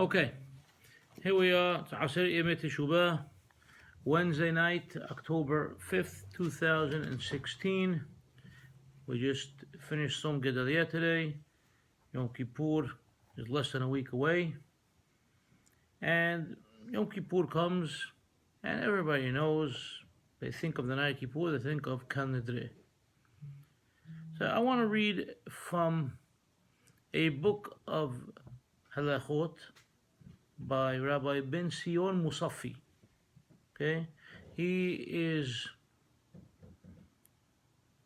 Okay, here we are. It's Mosseri Teshuvah, Wednesday night, October 5th, 2016. We just finished Som Gedalia today. Yom Kippur is less than a week away. And Yom Kippur comes, and everybody knows, they think of the night Kippur, they think of Kal Nidre. So I want to read from a book of halachot by Rabbi Ben Sion Musafi. Okay, he is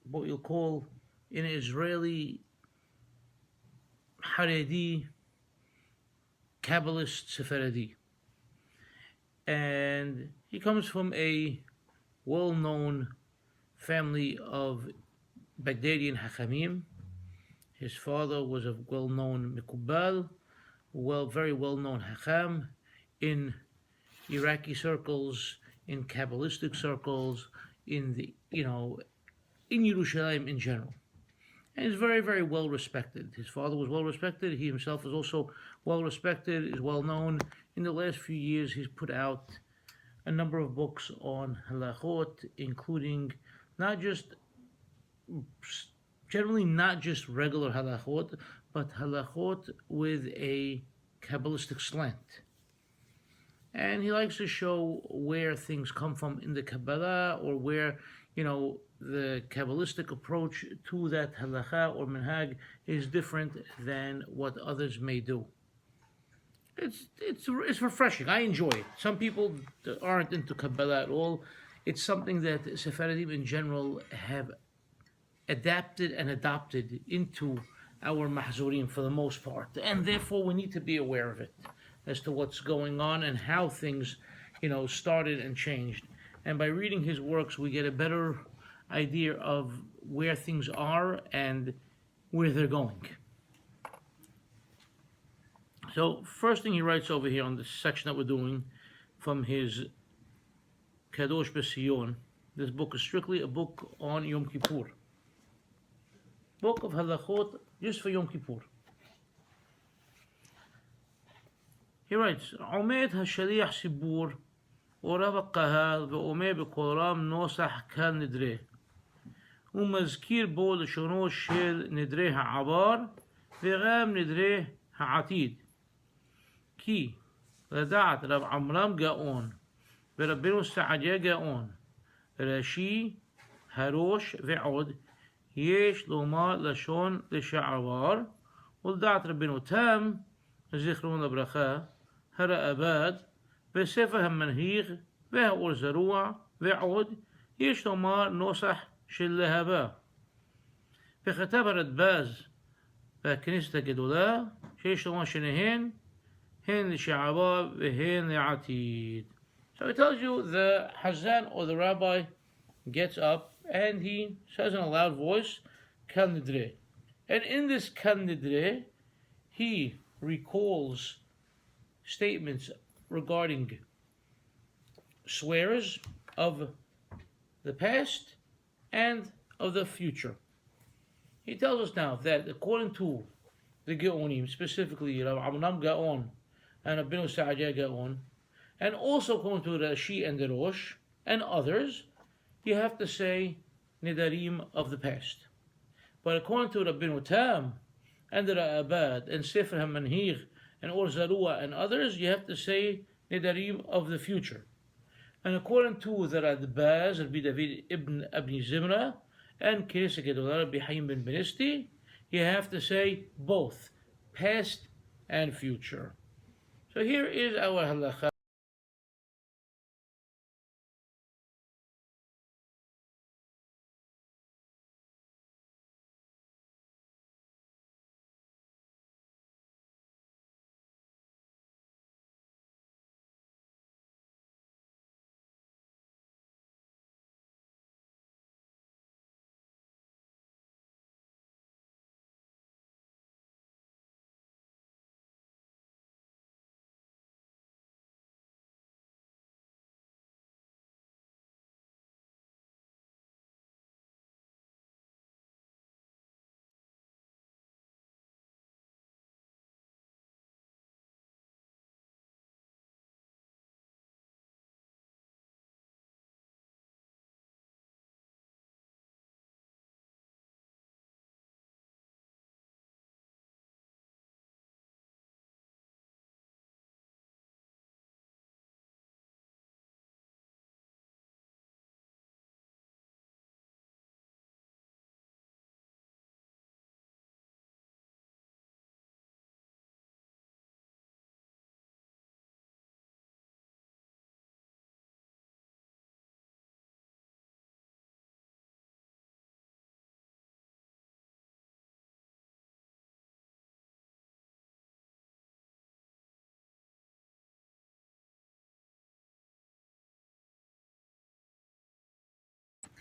what you'll call an Israeli Haredi Kabbalist Sephardi, and he comes from a well-known family of Baghdadian Hachamim. His father was a well-known Mikubal, very well-known Hacham in Iraqi circles, in Kabbalistic circles, in Yerushalayim in general. And he's very, very well respected. His father was well respected. He himself is also well respected, is well known. In the last few years, he's put out a number of books on halachot, including generally not just regular halachot, but halachot with a Kabbalistic slant. And he likes to show where things come from in the Kabbalah, or where, the Kabbalistic approach to that halacha or minhag is different than what others may do. It's refreshing. I enjoy it. Some people aren't into Kabbalah at all. It's something that Sephardim in general have adapted and adopted into our mahzurim for the most part, and therefore we need to be aware of it as to what's going on and how things, started and changed. And by reading his works, we get a better idea of where things are and where they're going. So, first thing he writes over here on this section that we're doing from his Kadosh B'Sion, this book is strictly a book on Yom Kippur. Book of halachot just for Yom Kippur. He writes, עומד השליח ציבור ורב הקהל ואומר בקול רם נוסח קל נדרה ומזכיר בו לשונו של נדרי העבר וגם נדרי העתיד כי לדעת רב עמרם גאון ורבנו סעדיה גאון רש"י הראש ועוד יש לומר לשון לשעבר ולדעת רבנו תם זיכרון לברכה הרעבד בספר המנהיג והאור זרוע ועוד יש לומר נוסח של להבה וכתב הרדבז והכנסת הגדולה שיש לומר שניהן הן לשעבר והן לעתיד. So it tells you the Hazan or the rabbi gets up and he says in a loud voice Kal Nidre, and in this Kal Nidre he recalls statements regarding swears of the past and of the future. He tells us now that according to the Geonim, specifically Rav Amram Gaon and Rabbeinu Sa'adya Gaon, and also according to Rashi and the Rosh and others, you have to say Nidarim of the past. But according to Rabbeinu Tam and the Ra'abad and Sefer HaManhir and Or Zarua and others, you have to say Nidarim of the future. And according to the Radbaz, Rabbi David ibn Abni Zimra, and Knesset Gedolah Rabbi Haim ben Benisti, you have to say both, past and future. So here is our halacha.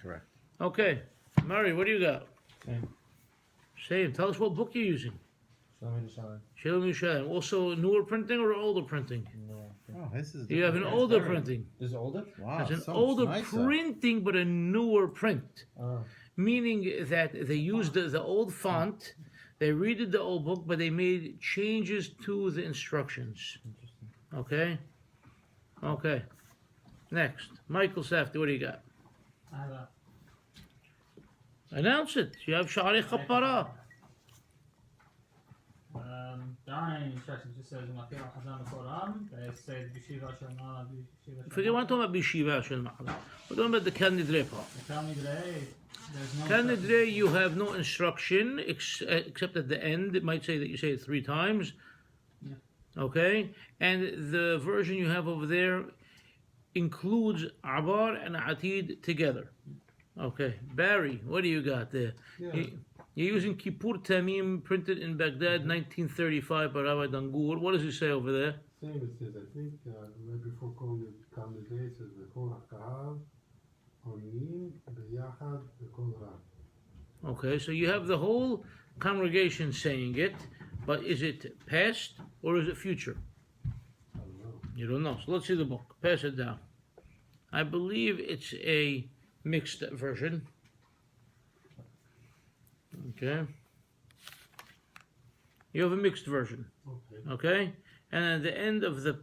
Correct. Okay. Murray, what do you got? Same. Same. Tell us what book you're using. Shalom Yisrael. Shalom Yisrael. Also newer printing or older printing? No. Oh, this is. You have an different. older very- printing. This is older? Wow, It's an so older nicer. printing, but a newer print. Oh. Meaning that they used the old font, they redid the old book, but they made changes to the instructions. Interesting. Okay? Okay. Next. Michael Safdie, what do you got? I have a Announce it. You have Sephardic Aharonim. there aren't any instructions. It just says Mafir Hazan Koram. They say Bishiva Shemala Bishiva. Forget, we're not talking about Bishiva Shel Ma'ala. We're talking about the Kal Nidre part. Kal Nidre, there's no. Kal Nidre, you have no instruction except at the end. It might say that you say it 3 times. Yeah. Okay? And the version you have over there includes Abar and Atid together. Okay. Barry, what do you got there? Yeah. You're using Kippur Tamim, printed in Baghdad, 1935 by Rabbi Dangur. What does it say over there? Same, it says, I think, right before Kal Nidre, it says, V'kol ha'ka'al, onim, b'yachad, v'kol ra. Okay, so you have the whole congregation saying it, but is it past or is it future? I don't know. You don't know. So let's see the book. Pass it down. I believe it's a mixed version. Okay. You have a mixed version. Okay. Okay? And at the end of the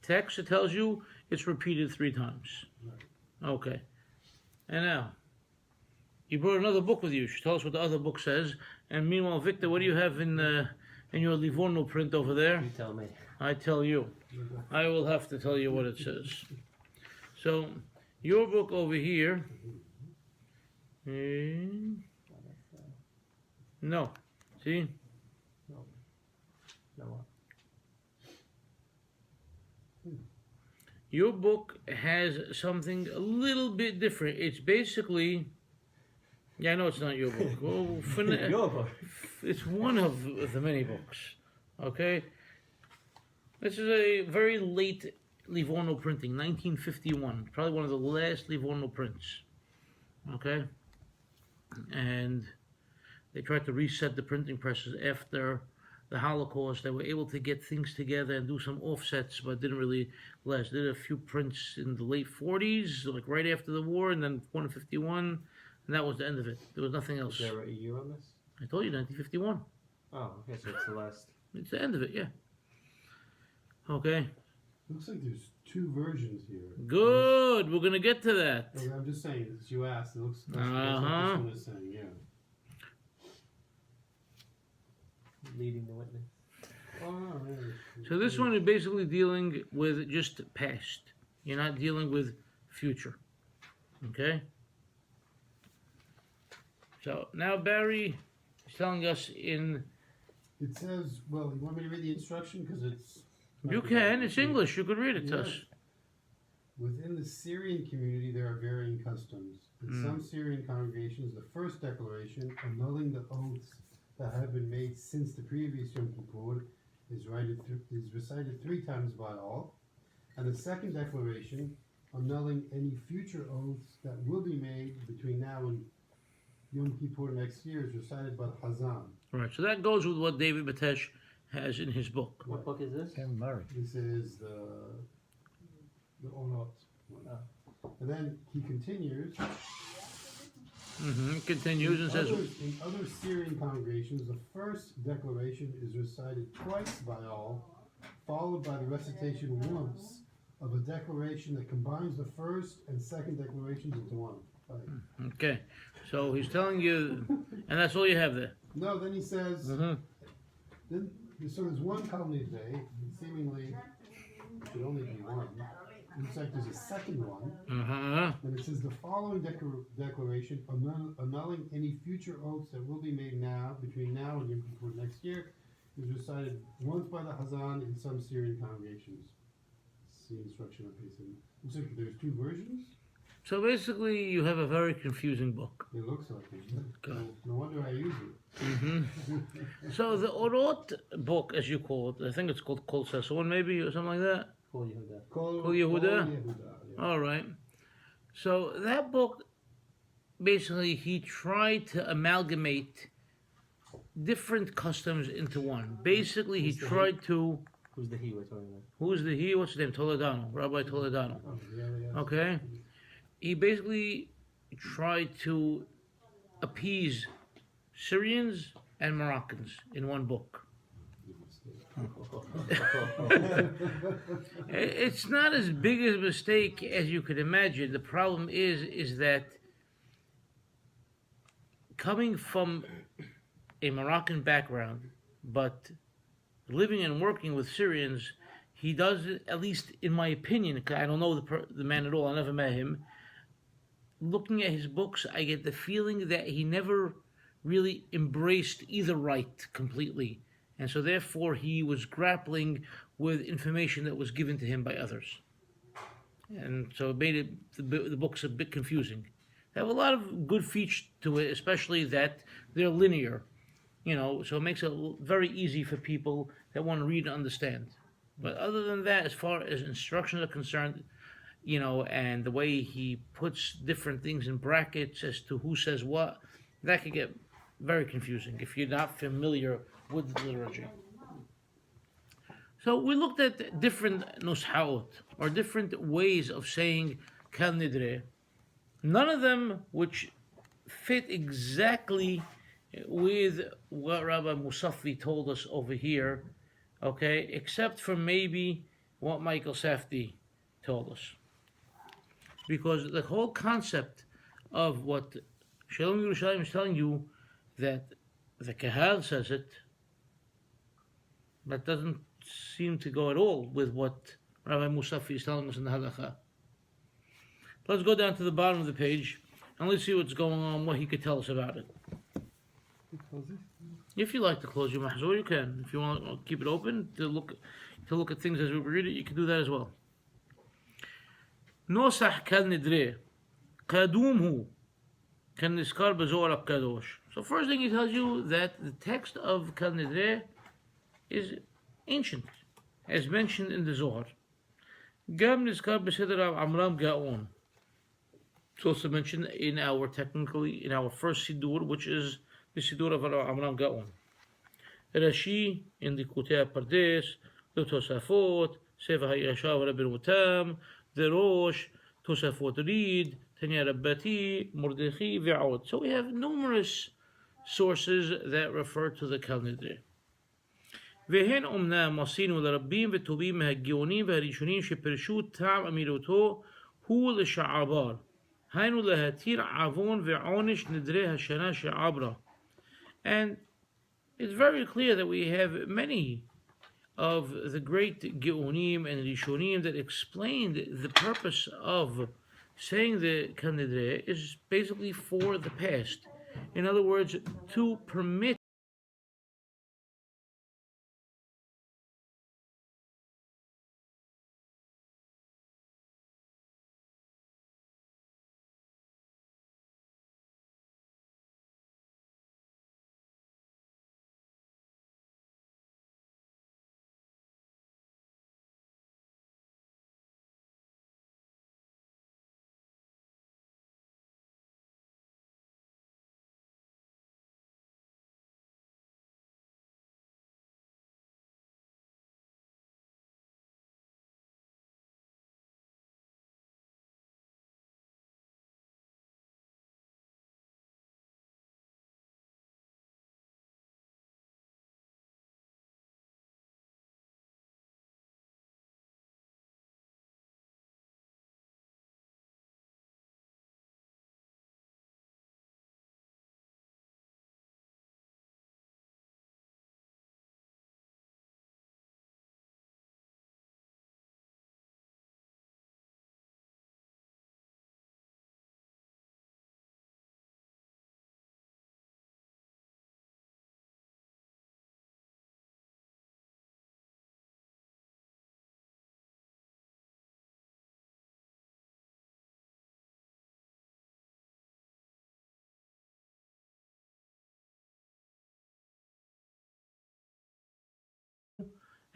text, it tells you it's repeated 3 times. Okay. And now, you brought another book with you. You should tell us what the other book says. And meanwhile, Victor, what do you have in your Livorno print over there? You tell me. I tell you. I will have to tell you what it says. So, your book over here. No. See? No. Your book has something a little bit different. It's basically. Yeah, I know it's not your book. Well, Your book. it's one of the many books. Okay? This is a very late Livorno printing, 1951. Probably one of the last Livorno prints. Okay? And they tried to reset the printing presses after the Holocaust. They were able to get things together and do some offsets, but it didn't really last. They did a few prints in the late 40s, like right after the war, and then 151, and that was the end of it. There was nothing else. Is there a year on this? I told you, 1951. Oh, okay, so it's the last. It's the end of it, yeah. Okay. Looks like there's 2 versions here. Good. We're going to get to that. Okay, I'm just saying, as you asked, it looks that's what Uh-huh. this one is saying, yeah. Leading the witness. Oh, yeah. So this one is basically dealing with just past. You're not dealing with future. Okay? So now Barry is telling us in... It says, well, you want me to read the instruction? Because it's... You can. It's English. You could read it to Yeah. us. Within the Syrian community, there are varying customs. In some Syrian congregations, the first declaration, annulling the oaths that have been made since the previous Yom Kippur, is recited 3 times by all. And the second declaration, annulling any future oaths that will be made between now and Yom Kippur next year, is recited by the Hazan. Right. So that goes with what David Batesh has in his book. What book is this? Ken Murray. This is the Onot one. And then he continues. Continues and says... In other Syrian congregations, the first declaration is recited twice by all, followed by the recitation once of a declaration that combines the first and second declarations into one. Right. Okay. So he's telling you... And that's all you have there. No, then he says, Mm-hmm. then, so there's one Kal Nidre, seemingly should only be one. Looks like there's a second one. Uh-huh. And it says the following declaration, annulling any future oaths that will be made now, between now and Yom Kippur next year, is recited once by the Hazan in some Syrian congregations. See instruction on page 7. Looks like there's 2 versions. So basically, you have a very confusing book. It looks like it. God. No wonder I use it. So the Orot book, as you call it, I think it's called Kol Sasson maybe, or something like that. Kol Yehuda. Kol Yehuda? yeah. All right. So that book basically he tried to amalgamate different customs into one. Basically, he Who's the tried to. Who's the he we're talking about? Who's the he? What's his name? Toledano, Rabbi Toledano. Oh, yeah. Okay, he basically tried to appease Syrians and Moroccans in one book. It's not as big a mistake as you could imagine. The problem is that coming from a Moroccan background, but living and working with Syrians, he does, at least in my opinion, 'cause I don't know the man at all, I never met him. Looking at his books, I get the feeling that he never really embraced either right completely. And so therefore he was grappling with information that was given to him by others. And so it made the books a bit confusing. They have a lot of good features to it, especially that they're linear. So it makes it very easy for people that want to read and understand. But other than that, as far as instructions are concerned, and the way he puts different things in brackets as to who says what, that could get very confusing if you're not familiar with the liturgy. So we looked at different nushaot, or different ways of saying Kal Nidre. None of them which fit exactly with what Rabbi Mosseri told us over here, okay, except for maybe what Michael Safdie told us. Because the whole concept of what Shalom Yerushalayim is telling you, that the Kahal says it, that doesn't seem to go at all with what Rabbi Mosseri is telling us in the Halakha. Let's go down to the bottom of the page and let's see what's going on, what he could tell us about it. If you like to close your mahzor, you can. If you want to keep it open to look at things as we read it, you can do that as well. Nosach Kal Nidre Kadumhu Kan Niskar B'Zohar HaKadosh. So first thing he tells you that the text of Kal Nidre is ancient, as mentioned in the Zohar. Gam Niskar B'Seder Amram Gaon. It's also mentioned in our first Sidur, which is the Sidur of Amram Gaon. Rashi in the Kutei Pardes, the Tosafot, Sefer HaYashav Rabbeinu Tam, the Rosh, Tosafot Reed, Tanya Rabbati, Mordechai, Ve'od. So we have numerous sources that refer to the Kal Nidre. והן אומנם עשינו לרבים וטובים מהגאונים והראשונים שפרשו טעם אמירותו הוא לשעבר. היינו להתיר עוון ועונש נדרי השנה שעברה. And it's very clear that we have many of the great Geonim and Rishonim that explained the purpose of saying the Kal Nidre is basically for the past. In other words, to permit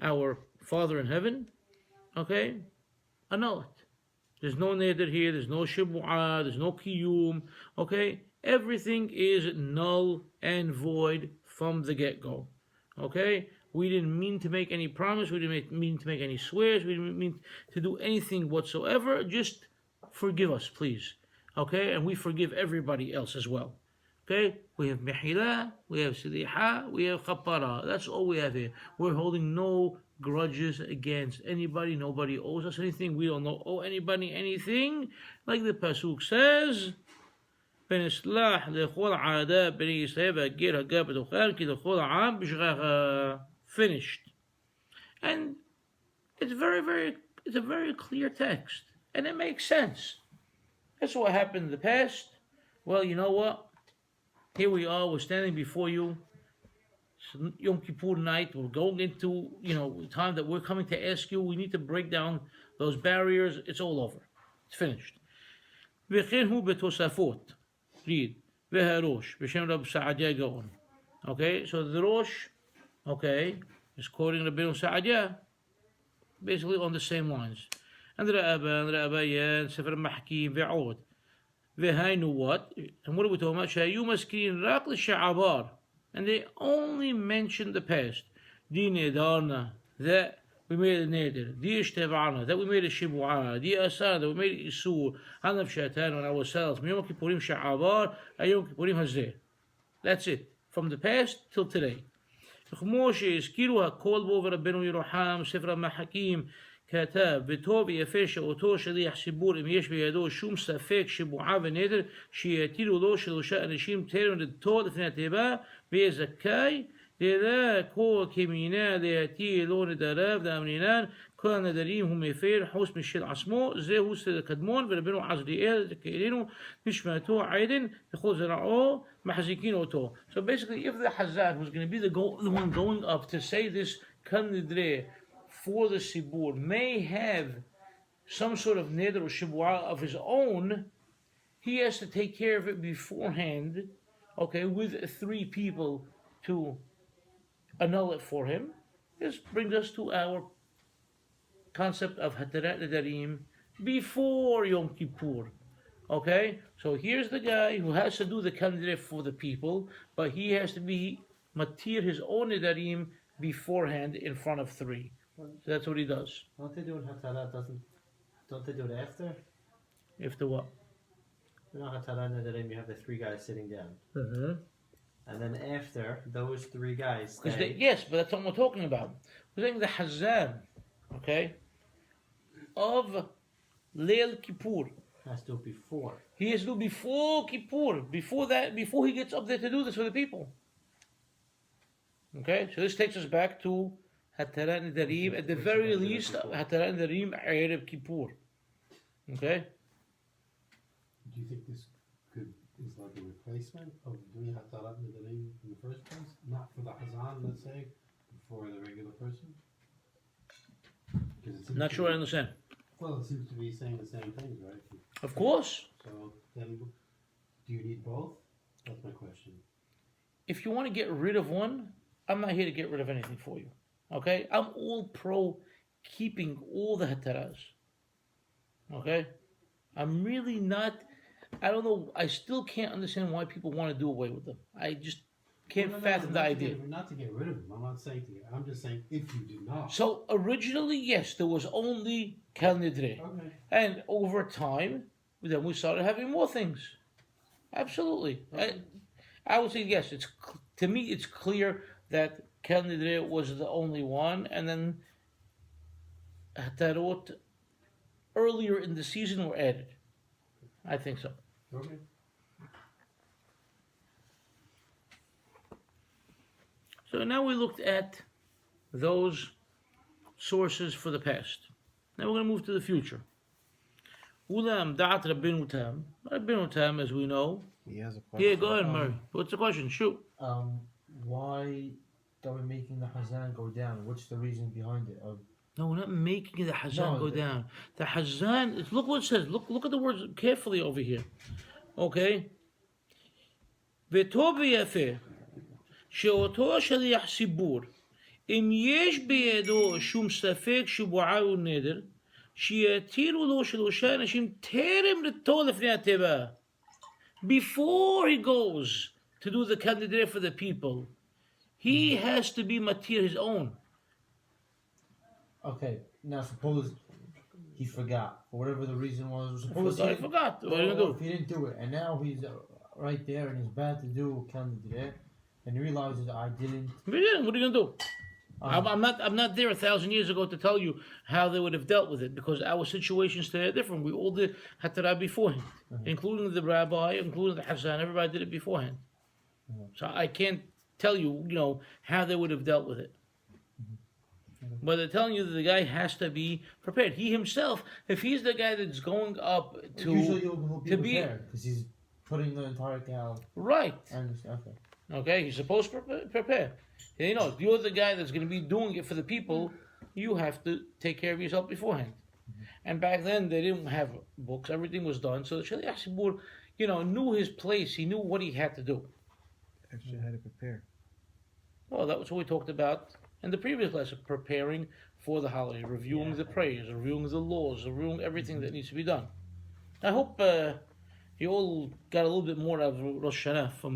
our Father in heaven, okay, annul it. There's no neder here. There's no shibu'ah. There's no kiyum. Okay, everything is null and void from the get-go. Okay, we didn't mean to make any promise. We didn't mean to make any swears. We didn't mean to do anything whatsoever. Just forgive us, please. Okay, and we forgive everybody else as well. Okay, we have mihila, we have sidiha, we have kapparot. That's all we have here. We're holding no grudges against anybody. Nobody owes us anything. We don't owe anybody anything. Like the pasuk says, finished. And it's a very clear text. And it makes sense. That's what happened in the past. Well, you know what? Here we are, we're standing before you. It's Yom Kippur night. We're going into, time that we're coming to ask you. We need to break down those barriers. It's all over. It's finished. וכן הוא בתוספות. Read. והראש, בשם רב סעדיה גאון. Okay, so the Rosh, is quoting Rabbeinu Sa'adya, basically on the same lines. And Ra'abayan, Sefer Mahkim, ve'od. Ve'hainu what? And what are we talking about? Shayu maskirin rak l'sha'abar. And they only mention the past. Di nedarna, that we made a neder. Di ishteva'ana, that we made a shibu'ah. Di asana, that we made a isur. Hanav shatan on ourselves. Yom Kippurim sha'abar, Yom Kippurim hazeh. That's it. From the past till today. כמו שהזכירו הכל בו ורבנו ירוחם, ספר המחכים, כתב, וטוב ויפה שאותו שליח ציבור, אם יש בידו שום ספק שבועה ונדר, שיתירו לו שלושה אנשים טרם לידתו לפני התיבה, ויהיה זכאי, דלה כל כמינה להתיר לו נדריו לאמרינן, כל הנדרים הוא מפר חוץ משל עצמו, זהו סדר קדמון, ורבנו עזריאל כאלינו, נשמתו עדן, וכל זרעו מחזיקין אותו. So basically, if the Hazak was going to be the one going up to say this Kal Nidre for the Sibur may have some sort of neder or shibu'ah of his own, he has to take care of it beforehand, with 3 people to annul it for him. This brings us to our concept of Hatarat Nadarim before Yom Kippur. So here's the guy who has to do the Kal Nidre for the people, but he has to be matir his own Nidarim beforehand in front of 3. So that's what he does. Don't they do it Hatarat? Don't they do it after? After what? Hatarat Nadarim, you have the 3 guys sitting down. Mm-hmm. And then after, those 3 guys yes, but that's what we're talking about. We're saying the Hazan, of Leil Kippur. has to do it before. He has to do before Kippur, before he gets up there to do this for the people. So this takes us back to Hatarat Nadarim, at the very least, Hatarat Nadarim Erev Kippur. Do you think this is like a replacement of doing Hatarat Nadarim in the first place? Not for the Hazan, let's say, but for the regular person? Not sure I understand. Well, it seems to be saying the same things, right? Of course. So then, do you need both? That's my question. If you want to get rid of one, I'm not here to get rid of anything for you. I'm all pro keeping all the hataras. I'm really not. I don't know. I still can't understand why people want to do away with them. I just can't fathom the idea. Not to get rid of them. I'm not saying to you. I'm just saying if you do not. So originally, yes, there was only Kal Nidre. And over time, then we started having more things. Absolutely. I would say yes. To me, it's clear that Kal Nidre was the only one, and then Hatarot earlier in the season were added. I think so. Okay. So now we looked at those sources for the past. Now we're going to move to the future. Ulam da'at Rabbeinu Tam. Rabbeinu Tam, as we know. He has a question. Yeah, go ahead, Murray. What's the question? Shoot. Why are we making the Hazan go down? What's the reason behind it? No, we're not making the Hazan go down. The Hazan, look what it says. Look at the words carefully over here. וטוב ויפה שאותו שליח ציבור אם יש בידו שום ספק שבועה ונדר שיתירו לו שלושה אנשים טרם לתור לפני התיבה. Before he goes to do the Kal Nidre for the people, he has to be matir his own. Okay, now suppose he forgot, for whatever the reason was. Suppose I forgot. What are you or gonna if do? he didn't do it, and now he's right there and he's bad to do Kal Nidre, and he realizes I didn't. What are you gonna do? I'm not there 1,000 years ago to tell you how they would have dealt with it, because our situations today are different. We all did Hatarah beforehand, including the rabbi, including the Hassan. Everybody did it beforehand. So I can't tell you, how they would have dealt with it. But they're telling you that the guy has to be prepared. He himself, if he's the guy that's going up to Usually he'll be to be- prepared because he's putting the entire cow. right, I understand. Okay. okay, he's supposed to prepare. If you're the guy that's going to be doing it for the people, you have to take care of yourself beforehand. And back then they didn't have books; everything was done. So the Shaliach Tzibur, knew his place. He knew what he had to do. Actually, how to prepare. Well, that was what we talked about in the previous lesson: preparing for the holiday, reviewing the prayers, reviewing the laws, reviewing everything that needs to be done. I hope you all got a little bit more out of Rosh Hashanah from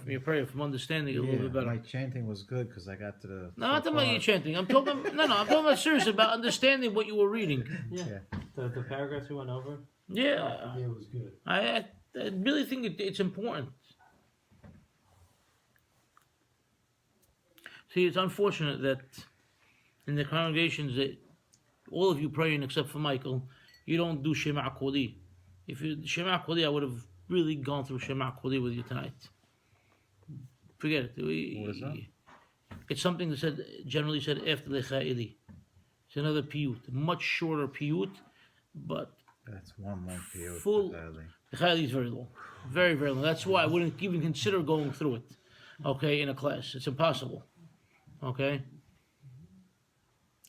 from your prayer, from understanding it a little bit better. My chanting was good because I got to the. No, not talking about you chanting. I'm talking. I'm talking about seriously about understanding what you were reading. Yeah. The paragraphs we went over. Yeah, Yeah, it was good. I really think it's important. See, it's unfortunate that in the congregations that all of you praying except for Michael, you don't do Shema Koli. If you Shema Koli, I would have really gone through Shema Koli with you tonight. Forget it. What is that? It's something that generally said after Lechaili. It's another piyut, much shorter piyut, but That's one long period. Full- Sadly. Lechaili is very long, very very long. That's why I wouldn't even consider going through it. Okay, in a class, it's impossible. Okay.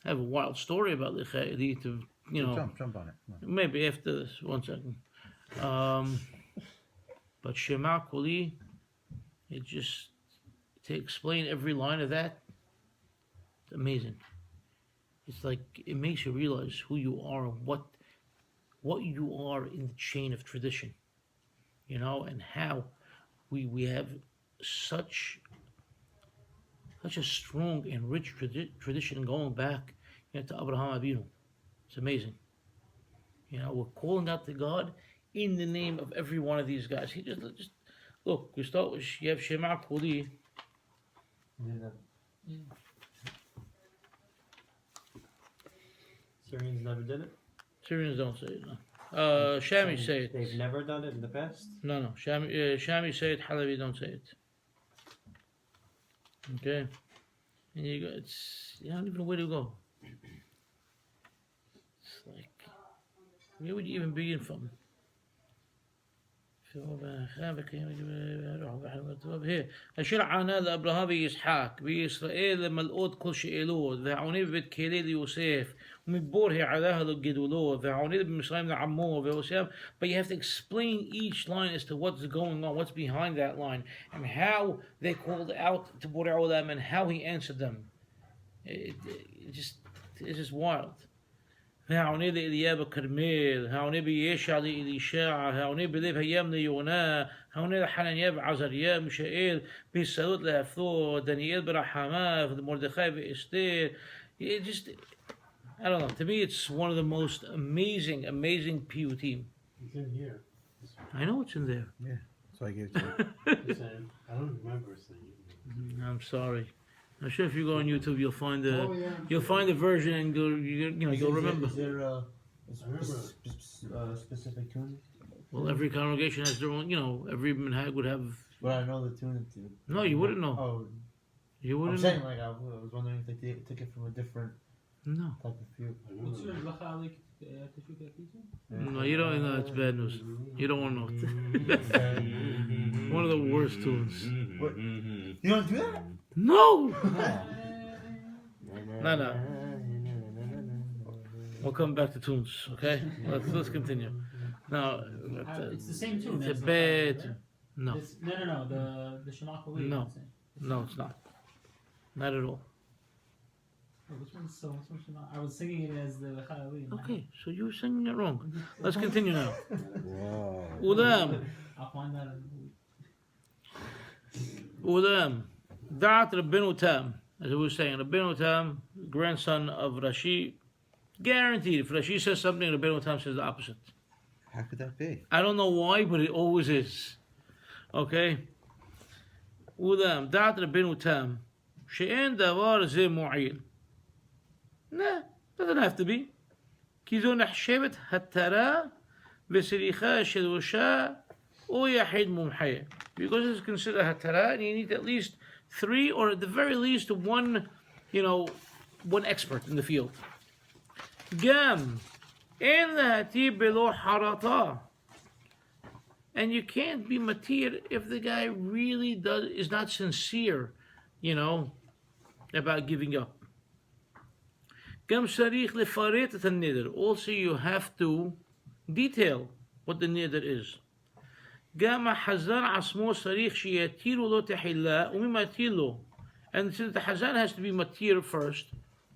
I have a wild story about Lechaili to Jump on it. Come on. maybe after this. 1 second. But Shema Koli, it just to explain every line of that, it's amazing. It's like it makes you realize who you are and what you are in the chain of tradition, and how we have such a strong and rich tradition going back to Abraham Avinu. It's amazing. We're calling out to God in the name of every one of these guys. He just look. We start with you have Shema Koli. Syrians never did it. Syrians don't say it. No. Shami say it. They've never done it in the past. No. Shami say it. Halabi don't say it. Okay. And you don't even know where to go. It's like, where would you even begin from? here אשר ענה לאברהם וישחק וישראל למלאות כל שאלות והעונה בבית כלא ליוסף ומדבור העלה לגדולו והעונה במצרים לעמו ויוסף. But you have to explain each line as to what's going on, what's behind that line, and how they called out to Borei Olam and how he answered them. It's just wild. העונה לאליה בכרמל, העונה בישע לאלישע, העונה בלב הים ליונה, העונה לחנניה ועזריה, מישאל בהסתרות להפתור, דניאל ברחמיו, מרדכי ואסתר. It just, I don't know, to me it's one of the most amazing piyutim. It's in here. I know it's in there. Yeah. So I gave it to you. I don't remember saying it. I'm sorry. I'm sure if you go on YouTube you'll find Oh, yeah. you'll find the version and you'll remember. Is there a remember. specific tune? Well, every congregation has their own, every minhag would have. But I know the tune. No, you wouldn't know. Oh, You I'm wouldn't saying know. like I was wondering if they took it from a different No. type of view. What's your halacha like tissue pizza? No, you don't know. It's bad news. You don't want to know. One of the worst tunes. What? You don't do that? No! No. We'll come back to tunes, okay? Let's continue. Now, It's the same tune. it's a as the- bad. No, No. The Shema Koli. No. no, it's not. Not at all. Which one's so? Which one's not? I was singing it as the Chayalim. Okay, so you were singing it wrong. Let's continue now. Whoa. Udam. I'll find that in Udam. Da'at Rabbeinu Tam. As I was saying, Rabbeinu Tam, grandson of Rashi, guaranteed. If Rashi says something, Rabbeinu Tam says the opposite. How could that be? I don't know why, but it always is. Okay? Udam. Da'at Rabbeinu Tam. She'en davar ze mu'il. Nah, doesn't have to be. כי זו נחשבת התרה וסריחה של ראשה או יחיד מומחה. Because it's considered hatara, and you need at least 3 or at the very least one, one expert in the field. גם אין להתיר בלא חרטה. And you can't be matir if the guy really is not sincere, about giving up. גם צריך לפרט את הנדר. Also you have to detail what the neder is. גם החזן עצמו צריך שיתירו לו תחילה, ומי מתיר לו? And since the Hazan has to be matir first,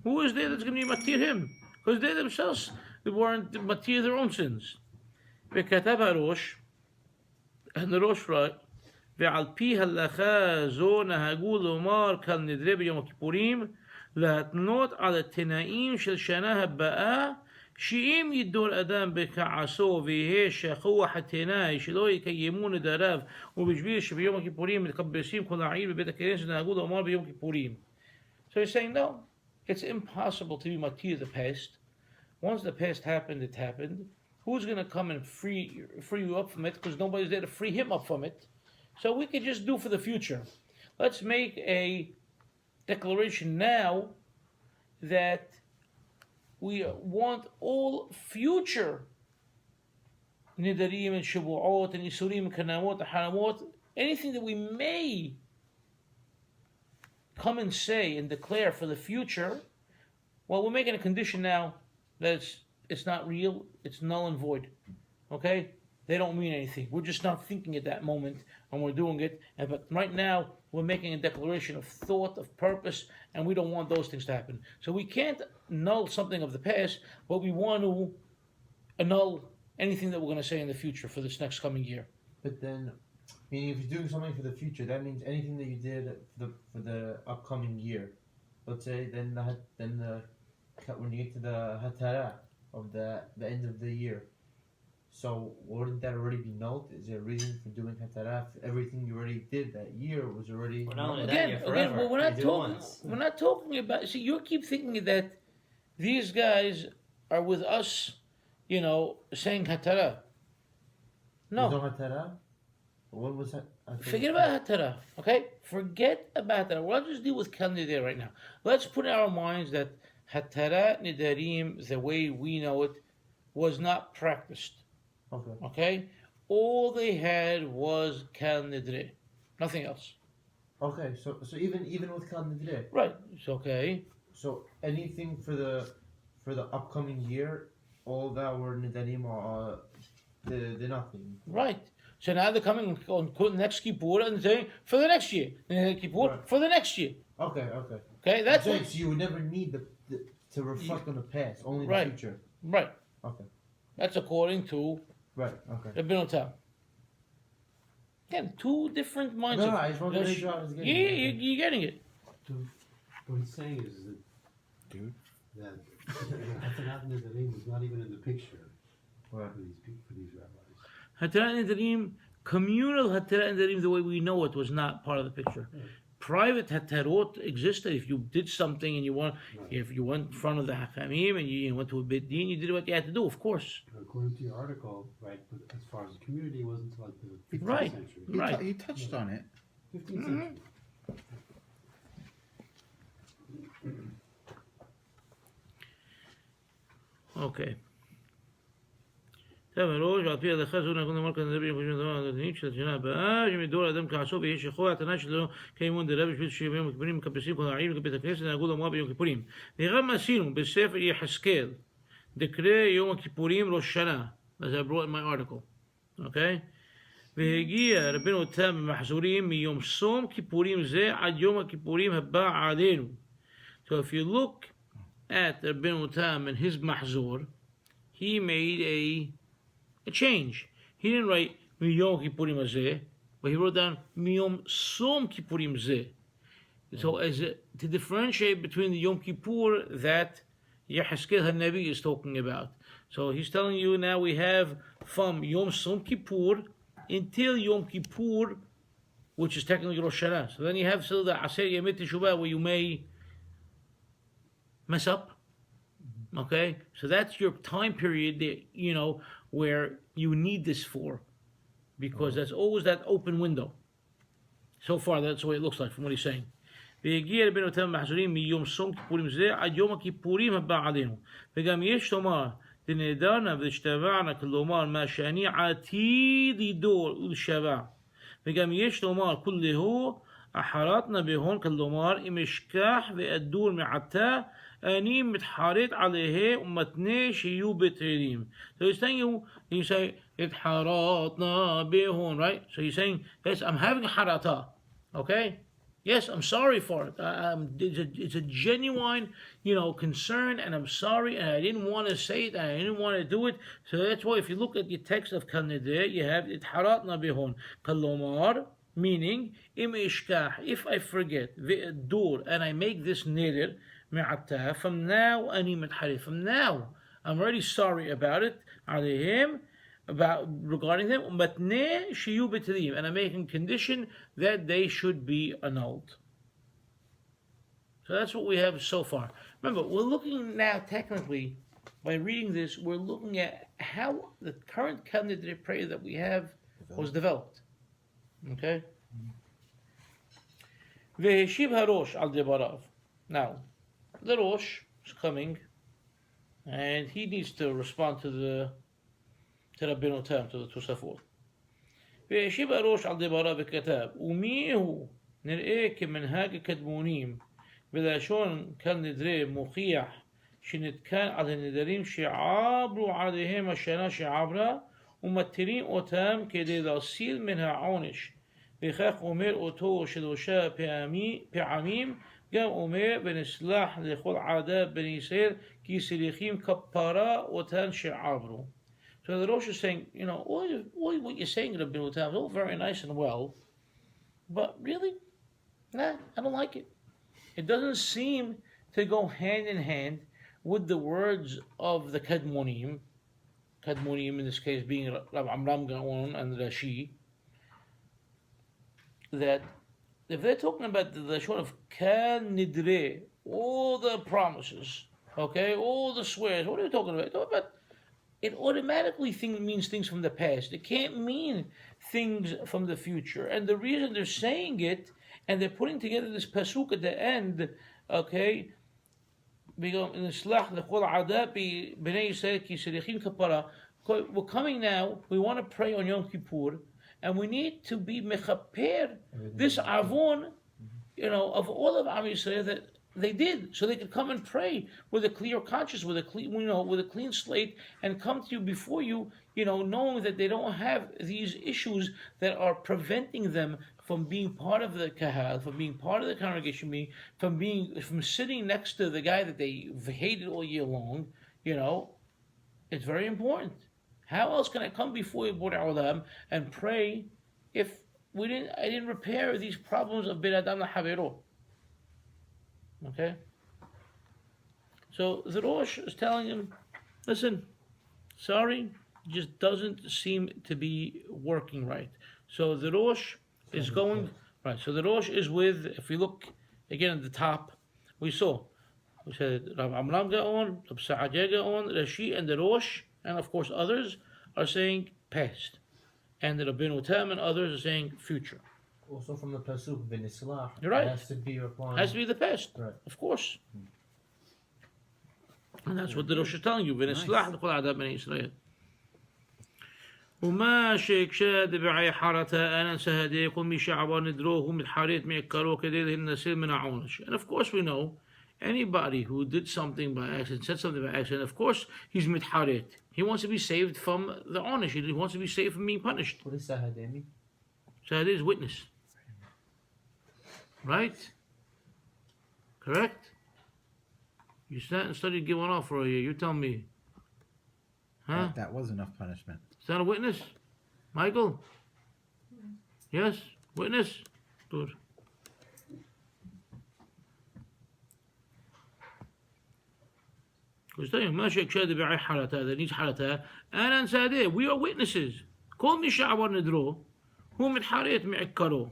who is there that's going to be matir him? Because they themselves weren't matir their own sins. וכתב הראש, and the Rosh wrote, ועל פי הלכה זו נהגו לומר קל נדרי ביום הכיפורים, להתנות על התנאים של שנה הבאה, שאם ידור אדם בכעסו ויהיה שכוח התנאי שלא יקיימו נדריו, ובשביל שביום הכיפורים מתקבסים כל העיר בבית הכנסת נהגו לומר ביום כיפורים. So he's saying, no, it's impossible to be matir the past. Once the past happened, it happened. Who's going to come and free you up from it? Because nobody's there to free him up from it. So we could just do for the future. Let's make a declaration now that we want all future nidarim and shavuot and isurim and kanamot and haramot, anything that we may come and say and declare for the future, well, we're making a condition now that it's not real, it's null and void. Okay? They don't mean anything. We're just not thinking at that moment, and we're doing it. But right now, we're making a declaration of thought, of purpose, and we don't want those things to happen. So we can't annul something of the past, but we want to annul anything that we're going to say in the future for this next coming year. But then, meaning if you're doing something for the future, that means anything that you did for the upcoming year. Let's say then when you get to the hatara of the end of the year. So wouldn't that already be nulled? Is there a reason for doing hatara? Everything you already did that year was already. Well, not only that, Again, you're forever. well, we're not talking about. See, you keep thinking that these guys are with us, saying hatara. No. There's no hatara? What was that? Forget about hatara, okay? Forget about that. We'll just deal with Kal Nidre right now. Let's put in our minds that hatara nidarim, the way we know it, was not practiced. Okay. Okay? All they had was Kal Nidre. Nothing else. Okay, so even with Kal Nidre. Right. It's okay. So anything for the upcoming year, all that were nidarim are they're nothing. Right. So now they're coming on next Kippur and saying, for the next year. Kippur, Right. for the next year. Okay. Okay? That's so, what, so you would never need to reflect on the past, only the Right. future. right. Okay. That's according to Right. Okay. Rabbeinu Tam. Again, two different mindsets. No, I just wanted to make sure I was getting it. You're getting it. What he's saying is that, Dude. that Hatzarat Nedarim was not even in the picture Right. for these rabbis. Hatarat Nedarim, communal Hatarat Nedarim, the way we know it, was not part of the picture. Private Hatarot existed. If you did something and if you went in front of the Hakamim and you went to a Beit Din, you did what you had to do, of course. According to your article, right, but as far as the community, it wasn't until like the 15th Right. century. Right. He touched on it. 15th century. Okay. טוב, הראש, ועל פי ההלכה זו נקון למר כנראה ביום חושבים דבר הדתיים של השנה הבאה, שמדור האדם כעסו ויש שכוח התנאי שלו כאימון דרה בשביל שביום הכיפורים מקפסים כל העיר לבית הכנסת נהגו לומר ביום כיפורים. וגם מה עשינו בספר יחזקאל, דקרי יום הכיפורים ראש שנה, as I brought in my article, okay? והגיע רבנו תם במחזורים מיום סום כיפורים זה עד יום הכיפורים הבא עלינו. So if you look at Rabbeinu Tam and his mahzor, he made a change. He didn't write Miyom Kippurim Hazeh, but he wrote down Miyom Som Kippurim Zeh. So to differentiate between the Yom Kippur that Yehezkel HaNavi is talking about. So he's telling you now we have from Yom Som Kippur until Yom Kippur, which is technically Rosh Hashanah. So then you have still the Aser Yemei Teshuvah where you may mess up. Okay? So that's your time period that, where you need this for. Because that's always that open window. So far, that's the way it looks like from what he's saying. ויגיע לבין אותם מחזורים מיום סום כיפורים זה עד יום הכיפורים הבא עלינו. וגם יש לומר, דנדרנה ושתבענה, כלומר מה שאני עתיד לדור ולשבע. וגם יש לומר, כולהו אחרתנה בהון, כלומר אם אשכח ואדור מעתה, אני מתחרט עליהם ומתנה שיהיו בטלים. So he's telling you say, התחרתנה בהון, right? So he's saying, yes, I'm having a harata, okay? Yes, I'm sorry for it. It's a genuine, concern, and I'm sorry, and I didn't want to say it, and I didn't want to do it. So that's why if you look at the text of Kal Nidre, you have itharatna bihon. Kalomar, meaning, im ishkah, if I forget, ve'adur, and I make this nidr, me'atta, from now, ani mitharif, from now, I'm already sorry about it, alayhim, regarding them, matneh shiyu b'tilim, and I'm making condition that they should be annulled. So that's what we have so far. Remember, we're looking now technically, by reading this, we're looking at how the current Kal Nidre prayer that we have was developed. Okay? Veheshiv harosh al debarav. Now, the Rosh is coming, and he needs to respond to Rabbeinu Tam, to the Tosafot. וישיב הראש על דבריו וכתב, ומי הוא נראה כמנהג הקדמונים, בלשון קל נדרי מוכיח שנתקן על הנדרים שעברו עליהם השנה שעברה, ומתירים אותם כדי להסיל מן העונש. וכך אומר אותו 3 פעמים, גם אומר ונסלח לכל עדה בני ישראל, כי סליחים כפרה אותן שעברו. So the Rosh is saying, all what you're saying, Rabbeinu Tam, is all very nice and well, but really, I don't like it. It doesn't seem to go hand in hand with the words of the Kadmonim in this case being Rav Amram Gaon and Rashi, that if they're talking about the Lashon of Kal Nidre, all the promises, okay, all the swears, what are you talking about? You're talking about it automatically means things from the past. It can't mean things from the future. And the reason they're saying it, and they're putting together this pasuk at the end, okay, we're coming now, we want to pray on Yom Kippur, and we need to be mechaper, this avon, of all of Am Yisrael that they did, so they could come and pray with a clear conscience, with a clean, with a clean slate, and come to you before you, knowing that they don't have these issues that are preventing them from being part of the kahal, from being part of the congregation, from sitting next to the guy that they hated all year long. It's very important. How else can I come before you, Borei Olam, and pray if I didn't repair these problems of Ben Adam LaHavero? Okay? So the Rosh is telling him, listen, sorry, it just doesn't seem to be working right. So the Rosh is going, right, so the Rosh is with, if we look again at the top, we said Rav Amram Gaon, Rav Sa'adeh Gaon, Rashi, and the Rosh, and of course others, are saying past. And the Rabbeinu Tam and others are saying future. Also from the pasuk v'nislah, You're right. it has to be replying. Has to be the past, Right. of course. And that's what the Rosh is telling you. ונסלח לכל עדה בני ישראל. ומה שהקשה דבעי חרטה אנן סהדי כל מי שעבר נדרו הוא מתחרט מעיקרו כדי להינצל מן העונש. And of course we know anybody who did something by accident, said something by accident, of course he's mitharet. He wants to be saved from the onish. He wants to be saved from being punished. What is sahademi? Sahadeh is witness. Right? Correct? You sat and studied Gemara for a year. You tell me. Huh? That was enough punishment. Is that a witness? Michael? Yes? Witness? Good. We are witnesses. כל מי שעבר נדרו הוא מתחרט מעיקרו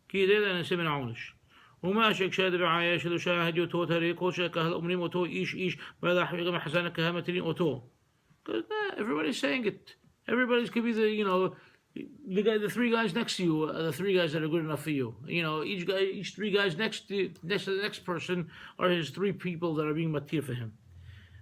כי ידע להנסה מן העונש. ומה שכשד בעיה שלו שההד אותו הרי כל שהקהל אומרים אותו איש ועדה גם החזן הקהל מתירים אותו. Everybody's saying it. Everybody's could be the three guys next to you are the three guys that are good enough for you. Each three guys next to the next person are his three people that are being matir for him.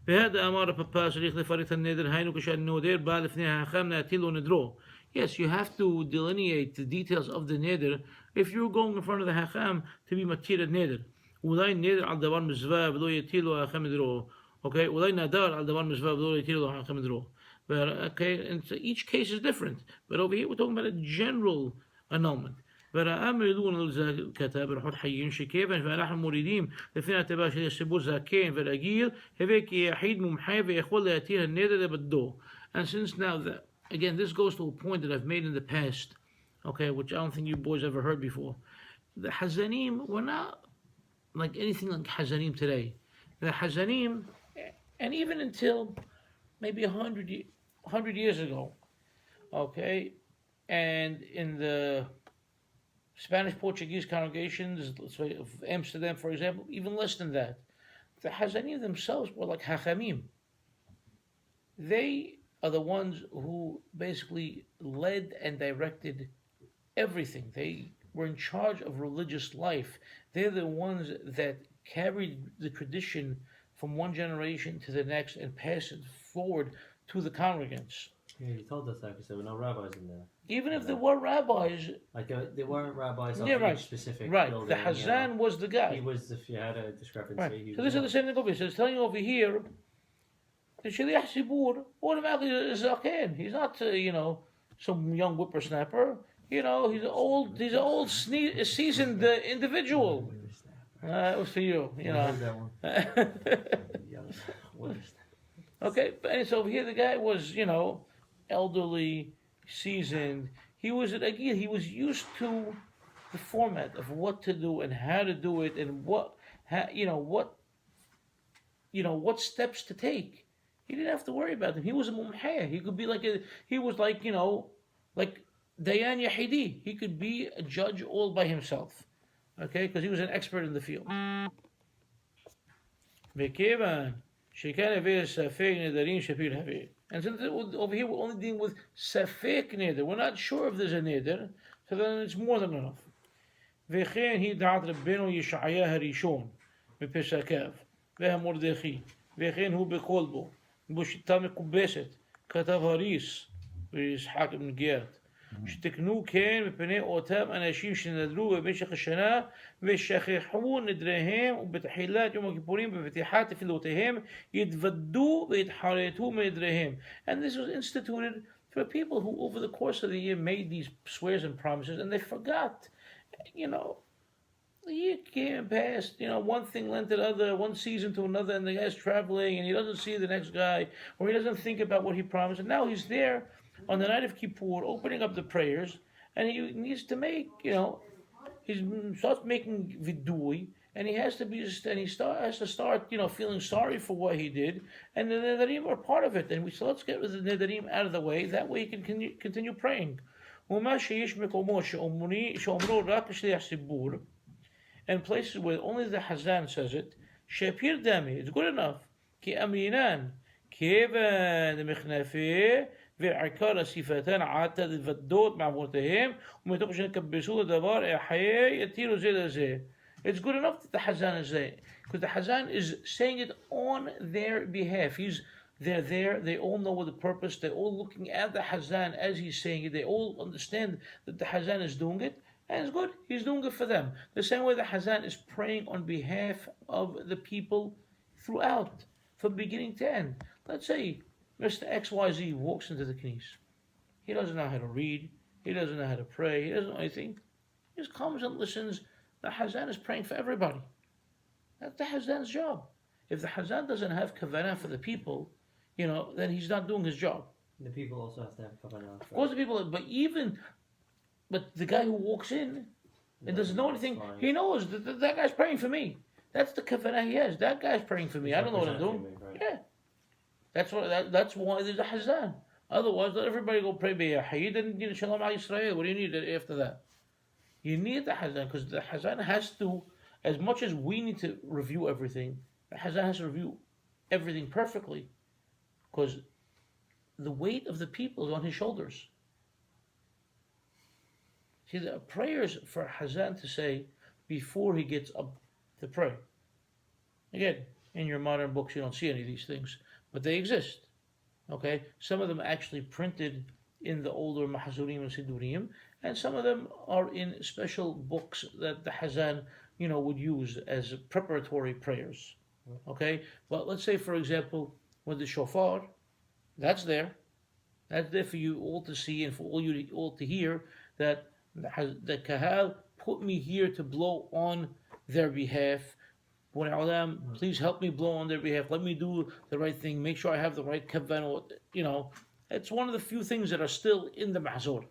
بهذا أمر بابا صديق لفريق النذر هينو كشان النذر بعد اثنين خامنا تيلو ندرو. Yes, you have to delineate the details of the neder if you're going in front of the hacham to be matir neder. ولاي neder على دوار مزفا بدو يتيلو هacham ندرو. Okay, ولاي ندار على دوار مزفا بدو يتيلو هacham ندرو. But okay, and so each case is different. But over here we're talking about a general annulment. ورأمر يدون كتاب رحوت حيين شكيفا فنحن مريدين لفينا تباش يسبور زاكين فالأجير هذاك يحيد ممحي فيخول يأتيها النيدة بدو. And since now that again this goes to a point that I've made in the past, okay, which I don't think you boys ever heard before. The Hazanim were not like anything like Hazanim today. The Hazanim, and even until maybe 100 years ago, okay, and in the Spanish Portuguese congregations of Amsterdam, for example, even less than that, the Hazanim themselves were like Hachamim. They are the ones who basically led and directed everything. They were in charge of religious life. They're the ones that carried the tradition from one generation to the next and passed it forward to the congregants. Yeah, you told us that because there were no rabbis in there. Even if there were rabbis, like there weren't rabbis of right, each specific right. building. The Hazan was the guy. He was, if you had a discrepancy. Right. So this is the same thing over here. So it's telling you over here, the Shaliach Sibur automatically is Zaken. He's not, some young whippersnapper. He's an old seasoned individual. It was for you, I heard that one. Okay, and so over here the guy was, elderly, seasoned. He was used to the format of what to do and how to do it and what steps to take. He didn't have to worry about them. He was a mumhaya. He could be like Dayan Yahidi. He could be a judge all by himself. Okay, because he was an expert in the field. And since over here we're only dealing with safek neder, we're not sure if there's a neder, so then it's more than enough. וכן היא דעת רבנו ישעיה הראשון בפסקיו והמרדכי וכן הוא בכל בו בשיטה מקובסת כתב הריס וישחק בן גרט שתקנו כן מפני אותם אנשים שנדרו במשך השנה ושכחו נדריהם ובתחילת יום הכיפורים בפתיחת תפילותיהם יתוודו ויתחרטו מנדריהם. And this was instituted for people who over the course of the year made these swears and promises and they forgot. The year came and passed, one thing lent to the other, one season to another, and the guy's traveling and he doesn't see the next guy or he doesn't think about what he promised, and now he's there on the night of Kippur, opening up the prayers, and he needs to make, he starts making vidui, and he has to start, feeling sorry for what he did, and the Nedarim are part of it, and so let's get the Nedarim out of the way, that way he can continue praying. And places where only the Hazan says it, Shapir Dami, it's good enough. Ki Aminan, Kievan the Mechnafi, והעיקר הסיפתן עתה לבדות מעבורתיהם ומתוך שנקבסו לדבר החיה יתירו זה לזה. It's good enough that the Hazan is there, because the Hazan is saying it on their behalf. They're there, they all know the purpose, they're all looking at the Hazan as he's saying it, they all understand that the Hazan is doing it, and it's good, he's doing it for them. The same way the Hazan is praying on behalf of the people throughout, from beginning to end. Let's say Mr. XYZ walks into the knis. He doesn't know how to read. He doesn't know how to pray. He doesn't know anything. He just comes and listens. The Hazan is praying for everybody. That's the Hazan's job. If the Hazan doesn't have kavanah for the people, then he's not doing his job. The people also have to have kavanah. Of course, the people, but the guy who walks in and doesn't know anything, he knows that guy's praying for me. That's the kavanah he has. That guy's praying for me. I don't know what I'm doing. Right? Yeah, that's why there's a Hazan. Otherwise, let everybody go pray B'Yahid and Shalom Al Yisrael. What do you need after that? You need the Hazan because the Hazan has to, as much as we need to review everything, the Hazan has to review everything perfectly because the weight of the people is on his shoulders. See, the prayers for Hazan to say before he gets up to pray. Again, in your modern books, you don't see any of these things, but they exist. Okay, some of them actually printed in the older Mahazurim and Sidurim, and some of them are in special books that the Hazan, would use as preparatory prayers. Okay, but let's say, for example, with the shofar, that's there for you all to see and for you all to hear that the kahal put me here to blow on their behalf. Please help me blow on their behalf. Let me do the right thing. Make sure I have the right kavanah. It's one of the few things that are still in the mahzor.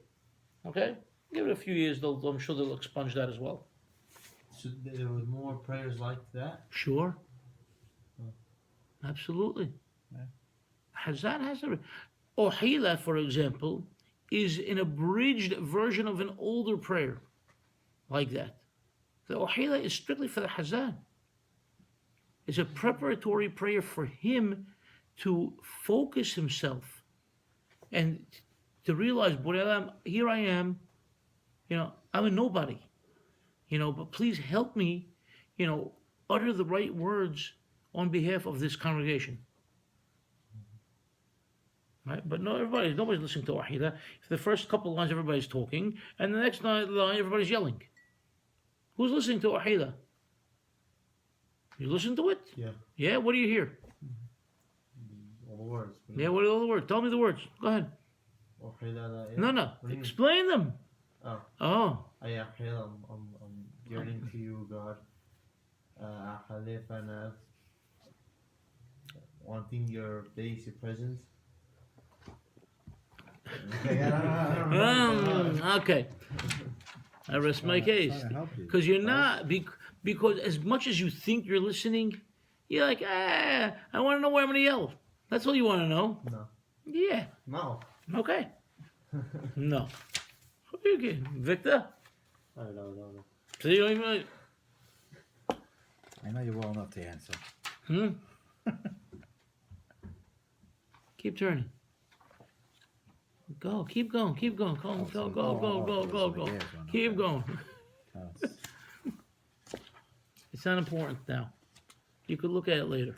Okay? Give it a few years, I'm sure they'll expunge that as well. So there were more prayers like that? Sure. Absolutely. Yeah. Hazan has a... Ohila, for example, is an abridged version of an older prayer like that. The Ohila is strictly for the Hazan. It's a preparatory prayer for him to focus himself and to realize, here I am, I'm a nobody, but please help me, utter the right words on behalf of this congregation. Right? But nobody's listening to Wahida. For the first couple of lines, everybody's talking, and the next line, everybody's yelling. Who's listening to Wahida? You listen to it? Yeah. Yeah, what do you hear? All the words. Yeah, what are all the words? Tell me the words. Go ahead. No. Explain them. Oh. I'm yearning to you, God. Wanting your face, your presence. Okay. I rest my case. Because you're not, because as much as you think you're listening, you're like, I want to know where I'm going to yell. That's all you want to know. No. Yeah. No. Okay. No. Okay. Victor? I don't know. So you don't even... I know you well enough to answer. Keep turning. Go. Keep going. Go. Keep going. It's not important now. You could look at it later.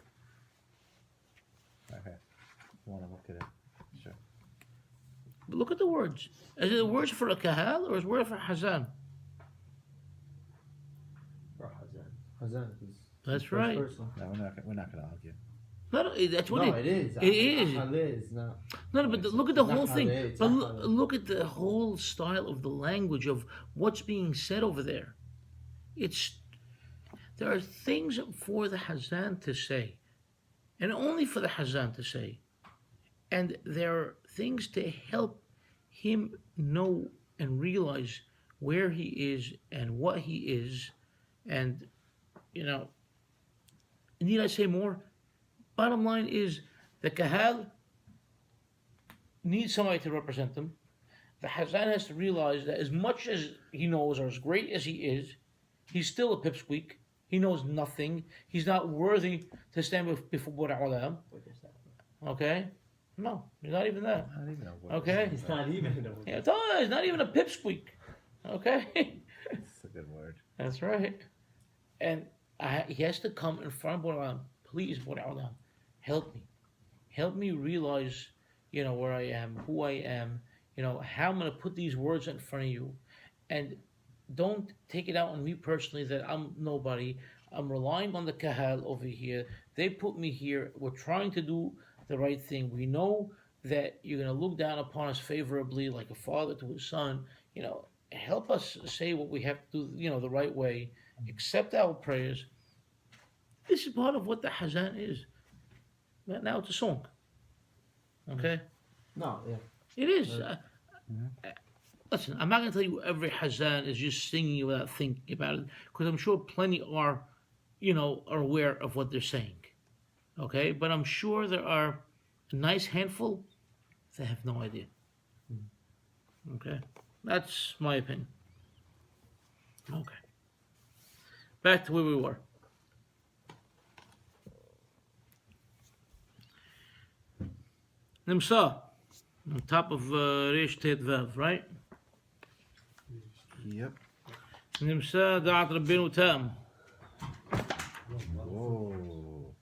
Okay. You want to look at it? Sure. But look at the words. Is it the words for a kahal or is it word for hazan? For Hazan. Hazan. That's right. No, we're not going to argue. No, that's what it is. It is. No. No, but look at the whole thing. It's But not look at the whole style of the language of what's being said over there. There are things for the Hazan to say, and only for the Hazan to say. And there are things to help him know and realize where he is and what he is. And, need I say more? Bottom line is the Kahal needs somebody to represent them. The Hazan has to realize that as much as he knows or as great as he is, he's still a pipsqueak. He knows nothing. He's not worthy to stand before Bora Olam. Okay? No, he's not even that. Not even a word. Okay? He's not even. Yeah, he's not even a pipsqueak. Okay? That's a good word. That's right. And he has to come in front of Bora Olam. Please, Bora Olam, help me. Help me realize, where I am, who I am, how I'm going to put these words in front of you. And don't take it out on me personally that I'm nobody. I'm relying on the kahal over here. They put me here. We're trying to do the right thing. We know that you're going to look down upon us favorably like a father to his son. Help us say what we have to do, the right way. Accept our prayers. This is part of what the Hazan is. But now it's a song. Okay? No, yeah. It is. Listen, I'm not going to tell you every Hazan is just singing without thinking about it, because I'm sure plenty are aware of what they're saying. Okay? But I'm sure there are a nice handful that have no idea. Okay? That's my opinion. Okay. Back to where we were. Nimsa, on top of Resh Tet Vav, right? Yep. Nimsa Da'at Rabbeinu Tam. Whoa.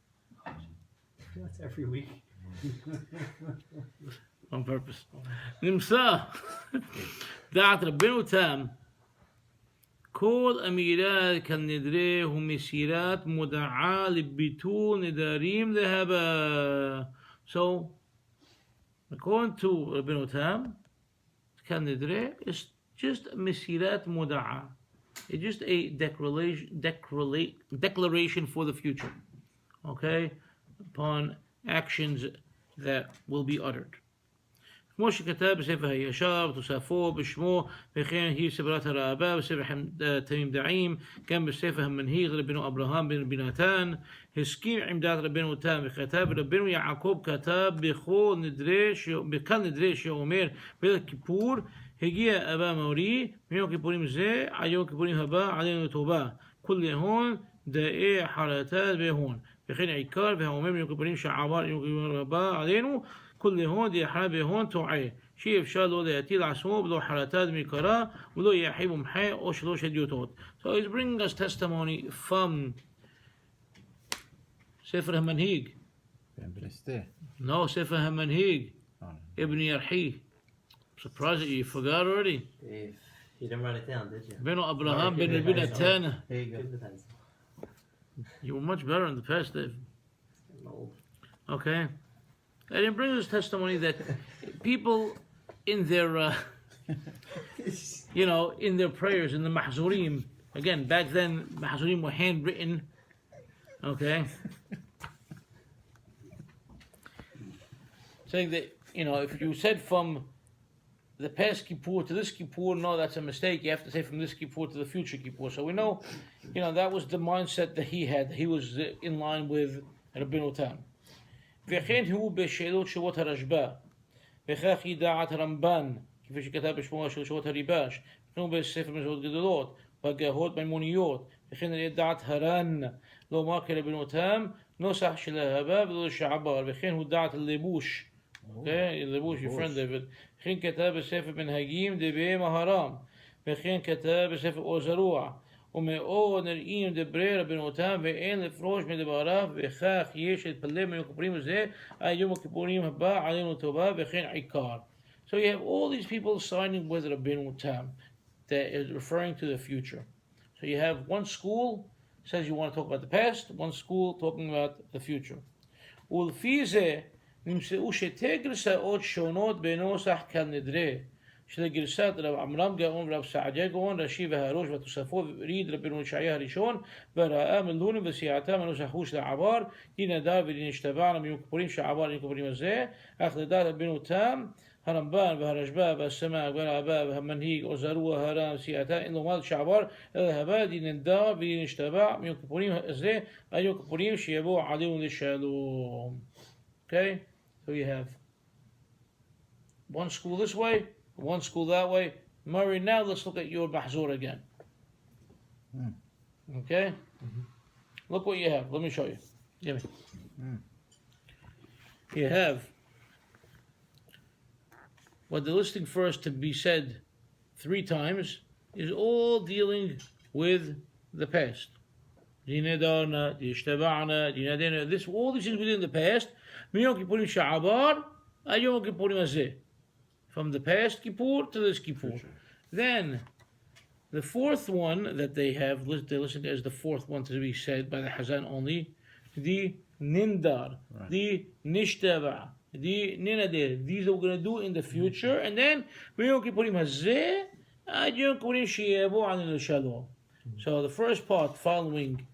That's every week. On purpose. Nimsa Da'at Rabbeinu Tam. כל אמירת קל נדרי הוא מסירת מודעה לביטול נדרים להבא. So, according to Rabbeinu Tam, Kal Nidre is just misirat muda'a. It's just a declaration for the future. Okay? Upon actions that will be uttered. כמו שכתב בספר הישר, בתוספו, בשמו, וכן היא סברת הראב"ה, בספר תמים דעים, גם בספר המנהיג רבנו אברהם בן רבי נתן, הסכים עם דעת רבנו תם, וכתב רבנו יעקב כתב בקל נדרי שאומר בליל כיפור, הגיע אבא מורי, מיום כיפורים זה, עד יום כיפורים הבא, עלינו לטובה, כל להון דאי חרטת בהון, וכן העיקר והאומר מיום כיפורים שעבר, יום כיפורים הבא, עלינו, كل هون يحرى بهون توعي شيء אפשר לא להטיל עצמו בלא חרטת מקרא ולא יחיב ומחה או שלוש הדיוטות. So he's bringing us testimony from ספר המנהיג. No, ספר המנהיג. Ibn Yarhi. Surprised that you forgot already. Dave, you didn't write it down, did you? بن أبراهام بن ربي نتان. There you go. Give the pencil. You were much better in the past, Dave. Getting old. Okay. And it brings us testimony that people in their, in their prayers, in the mahzurim, again, back then, mahzurim were handwritten, okay? Saying that, if you said from the past Kippur to this Kippur, no, that's a mistake. You have to say from this Kippur to the future Kippur. So we know, that was the mindset that he had. He was in line with Rabbeinu Tam. וכן הוא בשאלות שוות הרשב"א, וכך היא דעת הרמב"ן, כפי שכתב בשמו של שוות הריבש, וכן הוא בספר מזוות גדולות, והגהות מימוניות, וכן על דעת הר"ן, לומר כרבנו תם, נוסח של ההבא ולא לשעבר, וכן הוא דעת הלבוש, לבוש, your friend David, וכן כתב בספר מנהגים דבי מהר"ם, וכן כתב בספר אור זרוע, ומאוד נראים דברי רבנו תם ואין לפרוש מדבריו וכך יש להתפלל מיום הכיפורים הזה עד יום הכיפורים הבא עלינו טובה וכן עיקר. So you have all these people signing with Rabbeinu Tam that is referring to the future. So you have one school says you want to talk about the past, one school talking about the future. ולפי זה נמצאו שתי גרסאות שונות בנוסח קל נדרי של גרסת רב עמרם גאון ורב סעדיה גאון, רש"י והראש והתוספות וריד רבנו ישעיה הראשון וראה מלונים וסייעתם הנוסחו של העבר דין נדר ודין השתבענה מיום כיפורים שעבר ליום כיפורים הזה אך לדעת רבנו תם הרמב"ן והרשב"א והסמ"ק והרב"א והמנהיג או זרוע הר"ם סייעתה אין לומר שעבר אלא הבא דין נדר ודין השתבע מיום כיפורים הזה עד יום כיפורים שיבוא עלינו לשלום. Okay, so you have one school this way, one school that way. Murray, now let's look at your mahzur again. Okay? Look what you have. Let me show you. Give me. You have what they're listing first to be said 3 times is all dealing with the past. Dinedarna, Dishtabana, Dinadena, this all these things within the past. Miyom Kippurim Sha'abar, Ayom Kippurim Azeh. From the past Kippur to this Kippur. Then, the 4th one that they have, they listed as the 4th one to be said by the Hazan only, the Nindar, the Nishtaba, the Ninadir. These are we're going to do in the future. And then, Miyom Kippurim Hazeh, Ayom Kippurim She'evo Anil Shalom. So the first part following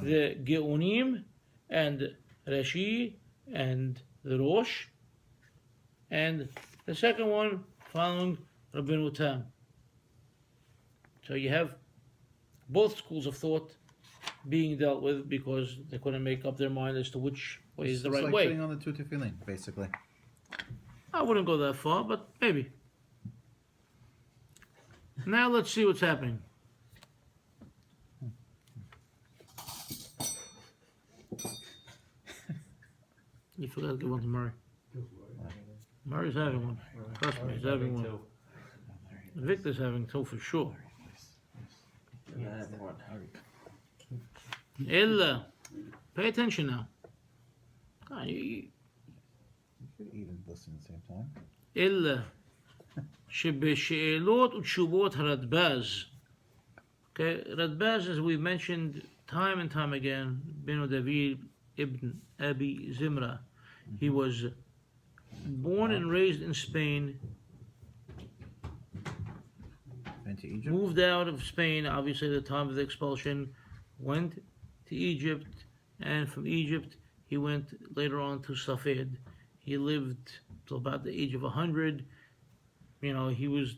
the Geonim and Rashi and the Rosh, and the second one following Rabbeinu Tam. So you have both schools of thought being dealt with because they couldn't make up their mind as to which way is the It's right like way. putting on the two tefillin, basically. I wouldn't go that far, but maybe. Now let's see what's happening. You forgot to give one to Murray. Murray's having one. Trust me, he's having one. Victor's having two for sure. Illa, pay attention now. You could even listen at the same time. אלא שבשאלות ותשובות הרדב"ז. Okay, Radbaz, as we mentioned time and time again, Beno David ibn Abi Zimra. He was born and raised in Spain, Went to Egypt. moved out of Spain, obviously at the time of the expulsion, went to Egypt, and from Egypt he went later on to Safed. He lived till about the age of 100. You know, he was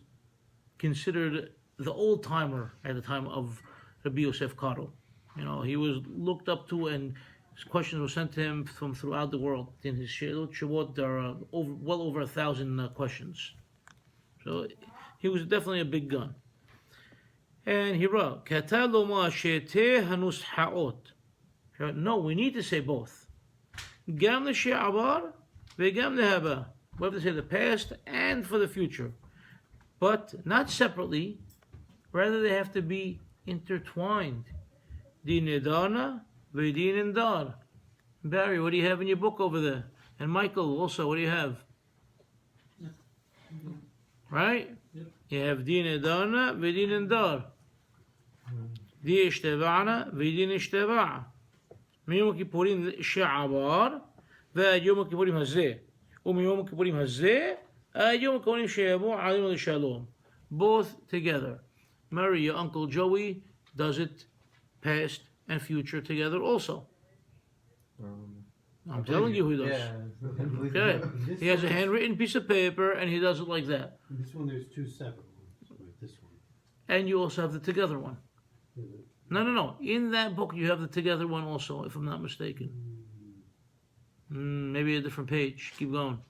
considered the old timer at the time of Rabbi Yosef Karo. You know, he was looked up to, and his questions were sent to him from throughout the world. In his Sheilot Shavot, there are well over 1,000 questions. So he was definitely a big gun. And he wrote, "Kata loma shete hanushaot." No, we need to say both. Gam l'she'avar v'gam l'haba. We have to say the past and for the future, but not separately. Rather, they have to be intertwined. Din edarna v'din endar. Barry, what do you have in your book over there? And Michael, also, what do you have? Right? Yep. You have din edarna v'din endar. Di ishteva'na v'din ishteva'a. מיום הכיפורים שעבר ועד יום הכיפורים הזה ומיום הכיפורים הזה עד יום הכיפורים שיבוא עלינו לשלום. Both together. Mary, your Uncle Joey does it past and future together also. I'm telling you he does. Yeah. Okay. He has a handwritten piece of paper and he does it like that. This one, there's two separate ones, like this one. And you also have the together one. Is it? No. In that book you have the together one also, if I'm not mistaken. Maybe a different page. Keep going.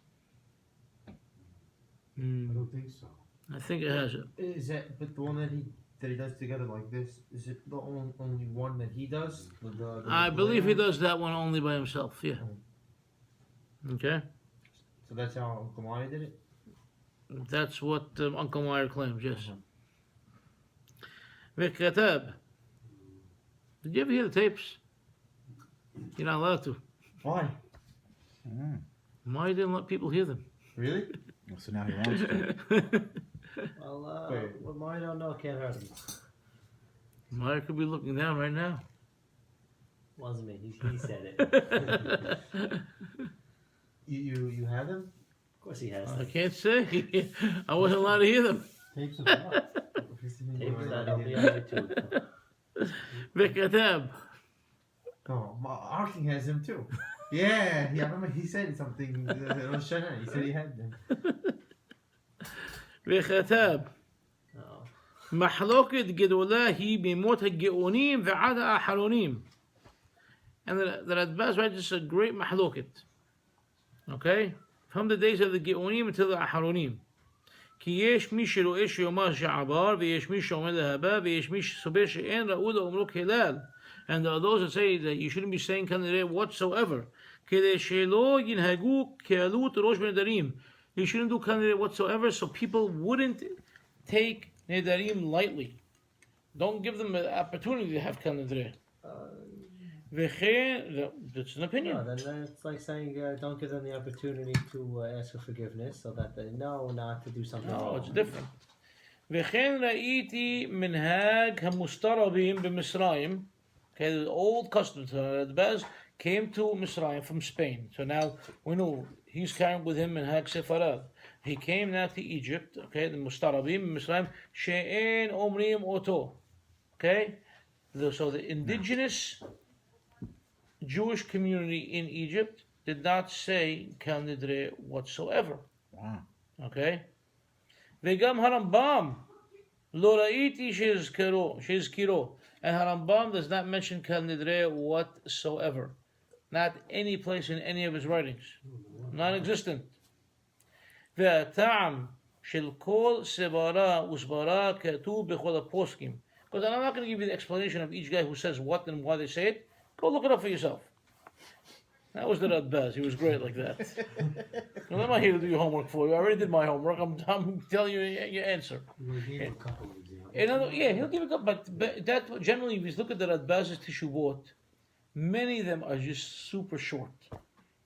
I don't think so. I think it has it. Is that but the one that he does together like this? Is it the only one that he does? The I believe he does that one only by himself. Yeah. Okay. So that's how Uncle Maya did it. That's what Uncle Meyer claims. Yes. V'katab. Did you ever hear the tapes? You're not allowed to. Why? Why didn't let people hear them? Really? So now he wants to. Well, Wait. what Mari don't know can't hurt him. Meyer could be looking down right now. Wasn't me. He said it. Of You had them? course he has. I can't say. I wasn't allowed to hear them. Tapes of what? Tapes that will be on YouTube. V'katab. Oh, Arking has them too. Yeah, I remember he said something. Rosh Hashanah. He said he had them. V'katab. No. מחلוקת גדולה היא בימות הגאונים ועד האחרונים. And the Radbaz writes this is a great mahloket. Okay? From the days of the Geonim until the Aharonim. כי יש מי שרואה שיאמר שעבר, ויש מי שאומר להבא, ויש מי שסובר שאין ראו לאומרו כלל. And there are those that say that you shouldn't be saying Kal Nidre whatsoever. כדי שלא ינהגו כעלות ראש בנדרים. You shouldn't do Kal Nidre whatsoever, so people wouldn't take Nedarim lightly. Don't give them the opportunity to have Kal Nidre. That's an opinion. No, then it's like saying don't give them the opportunity to ask for forgiveness so that they know not to do something No, wrong. it's different. וכן ראיתי מנהג המוסתרבים במצרים. Okay, the old customs. Radbaz came to Misraim from Spain. So now we know he's carrying with him Minhag Sepharad. He came now to Egypt. Okay, the Mustarabim in Misraim. She'en omrim oto. Okay, so the indigenous Jewish community in Egypt did not say Kal Nidre whatsoever. Wow. Okay? וגם הרמב"ם לא ראיתי שהזכירו. And Harambam does not mention Kal Nidre whatsoever. Not any place in any of his writings. Non-existent. והטעם של כל סברה וסברה כתוב בכל הפוסקים. Because I'm not going to give you the explanation of each guy who says what and why they say it. Go look it up for yourself. That was the Radbaz. He was great like that. Well, I'm not here to do your homework for you. I already did my homework. I'm telling you your answer. We gave a couple of examples. He'll give it up. But that generally, if you look at the Radbaz's Teshuvot, many of them are just super short.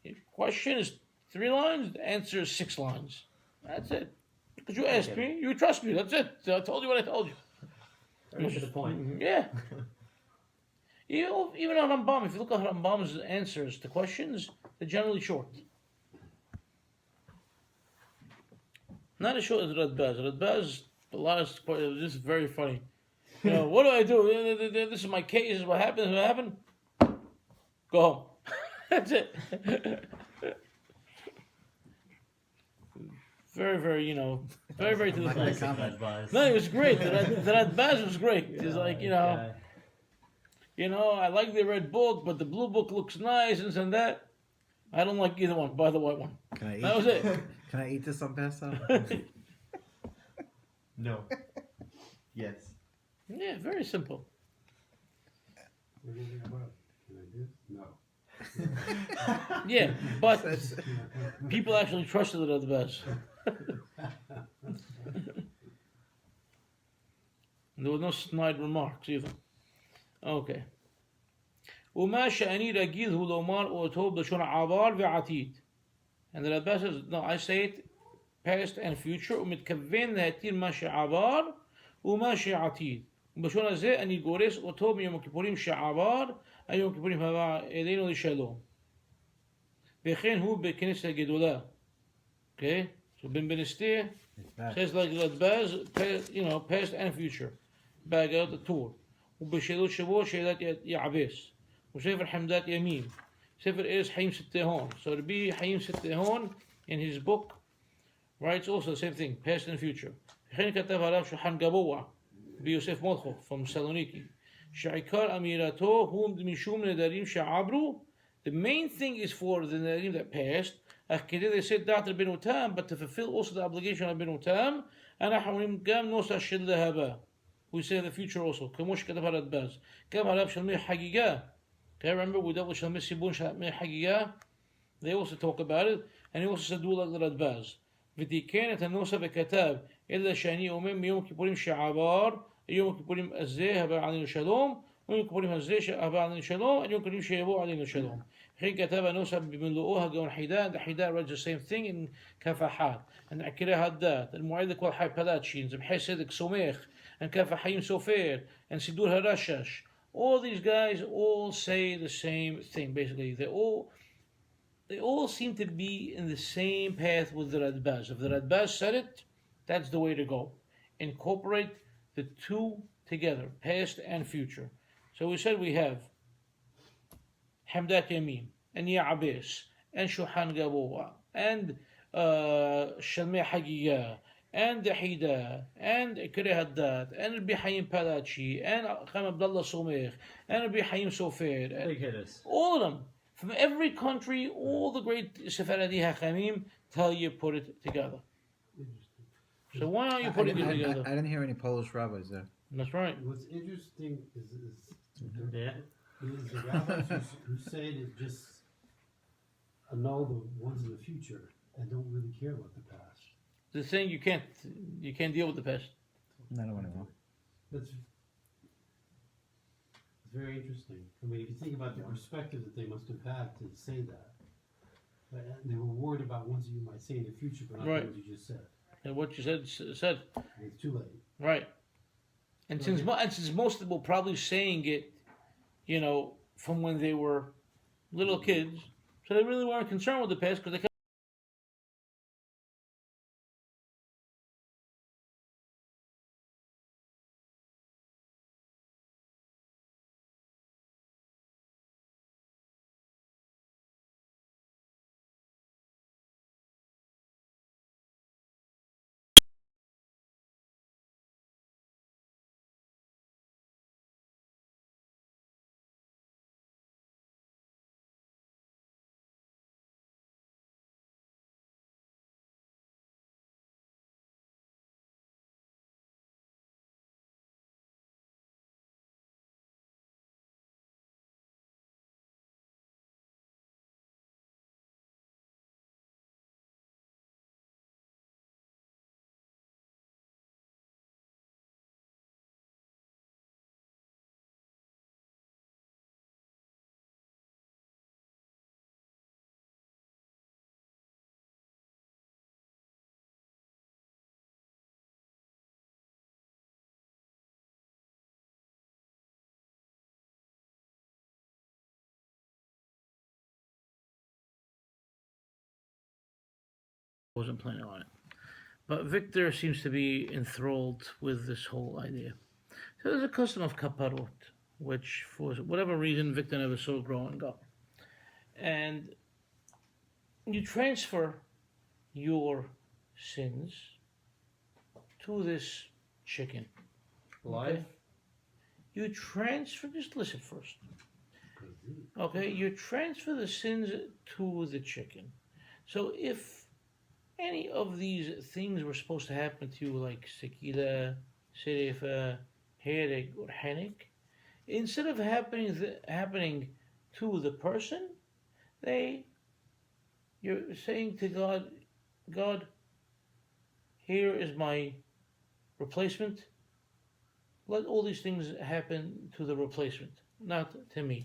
The question is 3 lines. The answer is 6 lines. That's it. Because you asked me, you trust me. That's it. I told you what I told you. Right to the point. Yeah. Even on Rambam, if you look at Rambam's answers to questions, they're generally short. Not as short as Radbaz. Radbaz, a lot of this is very funny. You know, what do I do? This is my case. This is what happened. What happened? Go home. That's it. Very, very, very, very to the point. No, it was great. The Radbaz was great. It's like, I like the red book, but the blue book looks nice and this and that. I don't like either one. Buy the white one. Can I eat? That was it. Can I eat this on Passover? No. Yes. Yeah, very simple. What do you think about it? Can I do this? No. Yeah, but people actually trusted it at the best. There were no snide remarks either. Okay. وما شأني رجيل هو لومار أوتوب لشون عبار وعتيد. And the Radbaz says, no, I say it past and future ومتكفين لهتير ماشي عبار وماشي عتيد. وبشون הזה אני גורס אותו מיום הכיפורים שעבר היום הכיפורים הבא אלינו לשלום. וכן הוא בכנסת הגדולה. Okay? So Ben Benestir says like Radbaz, past and future. בהגדות הטור. ובשאלות שבוע שאלת יעבס. وسفر حمدات يمين. سفر is حيم ستهون. So to be حيم ستهون in his book writes also the same thing, past and future. וכן כתב עליו שולחן גבוה ביוסף מולכו from Saloniki. שעיקר אמירתו הוא משום נדרים שעברו. The main thing is for the נדרים that passed. אך כדי לשאת דעת רבנו תם, but to fulfill also the obligation of רבנו תם, אנחנו אומרים גם נוסח של להבא. We say the future also. כמו שכתב הרדב"ז. גם עליו של מי חגיגה. Okay, remember we dealt with Shalmei Sibun Shalmei Hagigah. They also talk about it, and he also said do like the Radbaz. ותיקן את הנוסח וכתב, אלא שאני אומר מיום הכיפורים שעבר, יום הכיפורים הזה הבא עלינו שלום, ויום הכיפורים הזה הבא עלינו שלום, and יום הכיפורים שיבוא עלינו שלום. וכן כתב הנוסח במלואו הגאון חידה, the חידה read the same thing in כף אחת, and עקרי הדת, المועד לכל חי פלאצ'ין, זבחי צדק סומך, and כף החיים סופר, and סידור הרשש. All these guys all say the same thing, basically. They all seem to be in the same path with the Radbaz. If the Radbaz said it, that's the way to go. Incorporate the two together, past and future. So we said we have Hamdat Yamin, and Ya'abis, and Shuhan Gaboa, and Shalmei Hagigah, and the Hida, and Ikri Haddad, and Rabbi Hayim Palachi, and Kham Abdullah Somech, and Rabbi Hayim Sofer, Big hitters. all of them. From every country, all the great Sephardic Aharonim tell you put it together. So why aren't you putting it together? I didn't hear any Polish rabbis there. That's right. What's interesting is Yeah. the rabbis who say to just annul the ones in the future and don't really care about the past. The thing you can't deal with the past. Not anymore. That's very interesting. I mean, if you think about the perspective that they must have had to say that, they were worried about ones that you might say in the future, but not Right. the ones you just said. And what you said And it's too late. right. And since most of them were probably saying it, from when they were little kids, so they really weren't concerned with the past because they wasn't planning on it. But Victor seems to be enthralled with this whole idea. So there's a custom of kapparot, which for whatever reason Victor never saw growing up. And you transfer your sins to this chicken. Live? You transfer, just listen first. Okay, you transfer the sins to the chicken. So if any of these things were supposed to happen to you, like sekila, serefa, hereg, or hanik, instead of happening to the person, you're saying to God, God, here is my replacement. Let all these things happen to the replacement, not to me.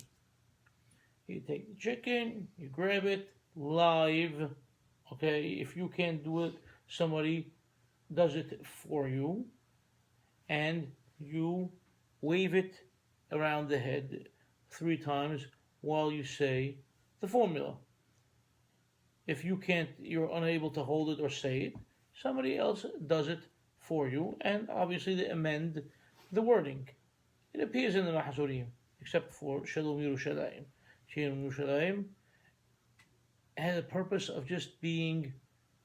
You take the chicken, you grab it live. Okay, if you can't do it, somebody does it for you, and you wave it around the head 3 times while you say the formula. If you're unable to hold it or say it, somebody else does it for you, and obviously they amend the wording. It appears in the Mahzurim, except for Shalom Yerushalayim. Shalom Yerushalayim had the purpose of just being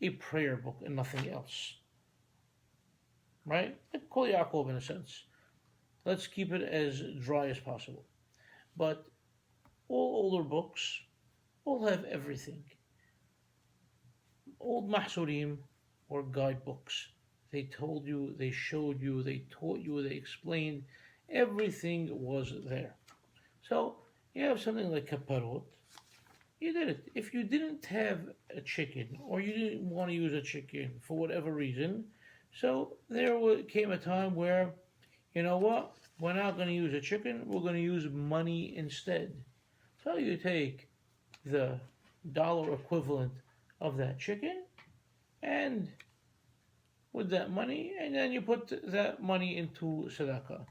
a prayer book and nothing else. Right? Like Kol Yaakov in a sense. Let's keep it as dry as possible. But all older books all have everything. Old Mahzurim or guidebooks. They told you, they showed you, they taught you, they explained. Everything was there. So you have something like kapparot. You did it. If you didn't have a chicken, or you didn't want to use a chicken for whatever reason, so there came a time where, you know what, we're not going to use a chicken, we're going to use money instead. So you take the dollar equivalent of that chicken, and with that money, and then you put that money into tzedakah.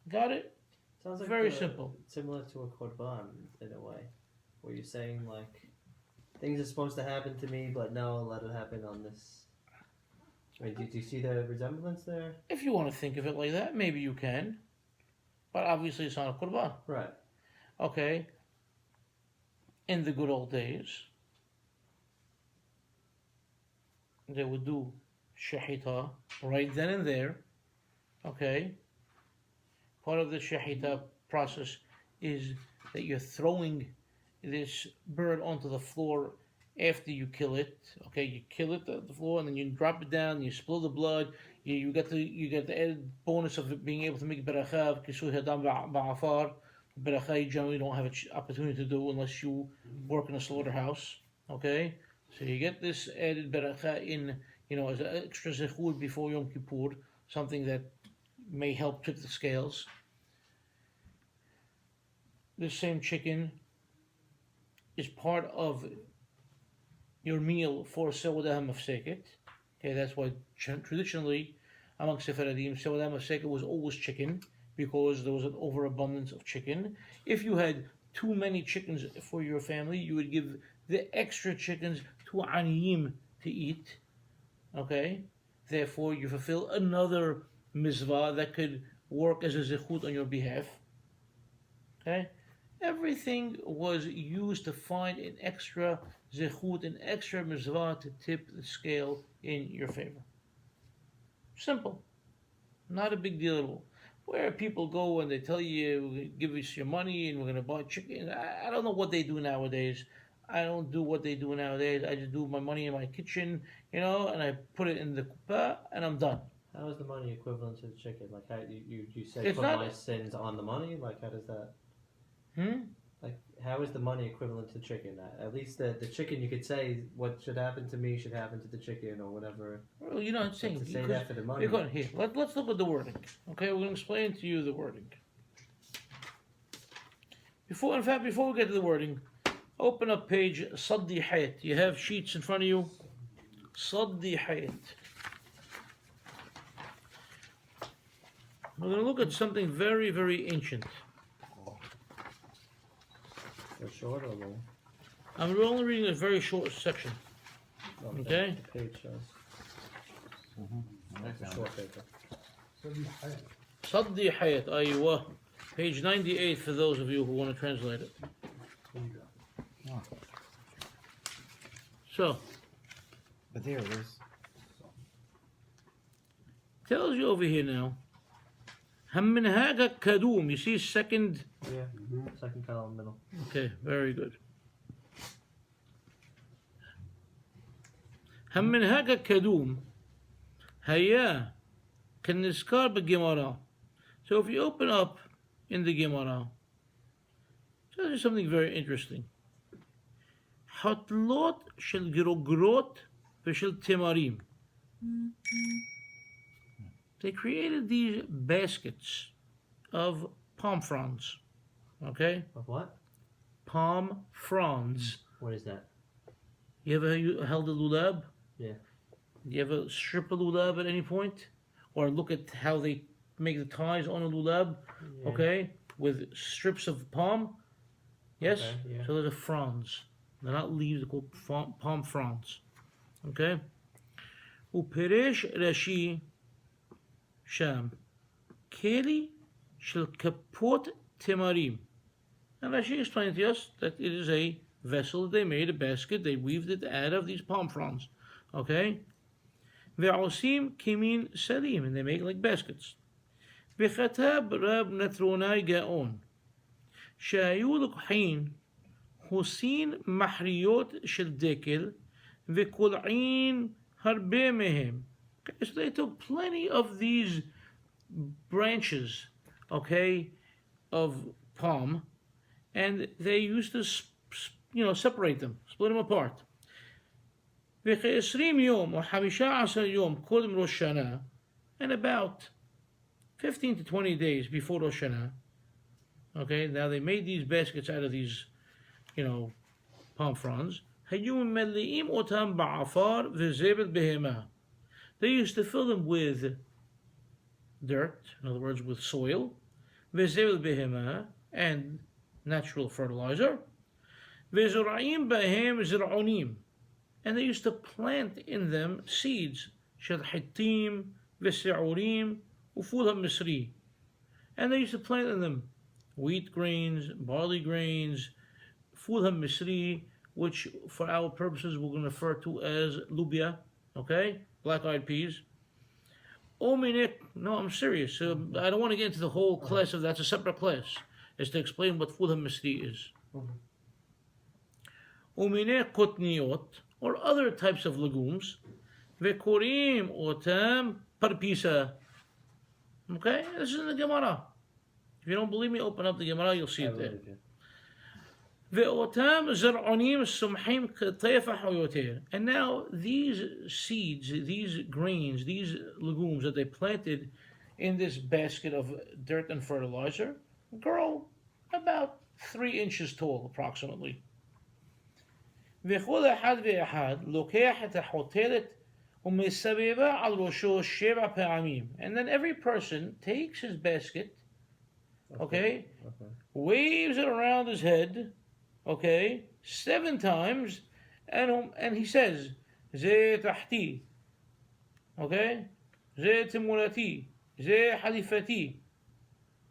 Got it? Sounds like Very simple. Similar to a korban in a way, where you're saying like things are supposed to happen to me, but no, let it happen on this. I mean, do you see the resemblance there? If you want to think of it like that, maybe you can. But obviously it's not a korban. Right. Okay. In the good old days, they would do shahita right then and there. Okay. Part of the shahita process is that you're throwing this bird onto the floor after you kill it. Okay, you kill it at the floor, and then you drop it down. You spill the blood. You get the added bonus of it being able to make beracha. Beracha you generally don't have an opportunity to do unless you work in a slaughterhouse. Okay, so you get this added beracha in, as an extra zechut before Yom Kippur, something that may help tip the scales. This same chicken is part of your meal for Seudah Mafseket. Okay, that's why traditionally among Sephardim, Seudah Mafseket was always chicken, because there was an overabundance of chicken. If you had too many chickens for your family, you would give the extra chickens to aniyim to eat. Okay, therefore you fulfill another mitzvah that could work as a zechut on your behalf. Okay. Everything was used to find an extra zechut, an extra mitzvah to tip the scale in your favor. Simple. Not a big deal at all. Where people go and they tell you, give us your money and we're going to buy chicken. I don't know what they do nowadays. I don't do what they do nowadays. I just do my money in my kitchen, and I put it in the kuppah and I'm done. How is the money equivalent to the chicken? Like, how you say It's put not- my sins on the money? Like, how does that... Hmm? Like, how is the money equivalent to chicken? At least the chicken, you could say what should happen to me should happen to the chicken, or whatever. Well, I'm saying, To say that for the money. here, let's look at the wording. Okay, we're going to explain to you the wording. Before we get to the wording, open up page Saddi Hayat. You have sheets in front of you. Saddi Hayat. We're going to look at something very, very ancient. Or short or long? We're only reading a very short section. Oh, Okay. The page shows. I It's a found short it. paper. Saddi Hayat, aywa. Page 98 for those of you who want to translate it. So, But there it is. tells you over here now. هم من هذا كدوم. You see second. Yeah. Second column, middle. Okay, very good. هم من هذا كدوم. هيا كنسكار بالجمرة. So if you open up in the Gemara, tells you something very interesting. حطلوت شل جروجروت وشل تماريم. They created these baskets of palm fronds. Okay? Of what? Palm fronds. What is that? You ever held a lulab? Yeah. You ever strip a lulab at any point? Or look at how they make the ties on a lulab? Yeah. Okay? With strips of palm? Yes? Okay, yeah. So those are fronds. They're not leaves, they're called palm fronds. Okay? Uperesh Rashi Sham. Keli shel kapot temarim. And Rashi explained to us that it is a vessel that they made, a basket, they weaved it out of these palm fronds. Okay? Ve'osim kimin salim, and they make like baskets. V'chatab Rab Natronai Gaon. שהיו לוקחים חוסין מחריות של דקל וקולעין הרבה מהם. Okay, so they took plenty of these branches, okay, of palm, and they used to, separate them, split them apart. וכ-20 יום או 15 יום קודם ראש שנה, and about 15 to 20 days before Rosh Hashanah. Okay, now they made these baskets out of these, palm fronds. היו ממלאים אותם בעפר וזבל בהמה. They used to fill them with dirt, in other words, with soil, וזבל בהמה, and natural fertilizer, וזורעים בהם זרעונים, and they used to plant in them seeds, של חיטים ושעורים ופול המصרי, and they used to plant in them wheat grains, barley grains, ful ha-misri, which for our purposes we're going to refer to as lubia, okay? Black-eyed peas. No, I'm serious. I don't want to get into the whole class of that's a separate class. It's to explain what ful ha-misri is. Umine kotniot, or other types of legumes. Vekorim otam parpisa. Okay? This is in the Gemara. If you don't believe me, open up the Gemara, you'll see it there. Ve'otam zar'onim sumhim k'tayfa hayoter. And now these seeds, these grains, these legumes that they planted in this basket of dirt and fertilizer grow about 3 inches tall, approximately. וכל אחד ואחד לוקח את החותרת ומסבבה על ראשו 7 פעמים. And then every person takes his basket, okay, waves it around his head, okay, 7 times, and he says, זה תחתי, okay, זה תמורתי, זה חליפתי.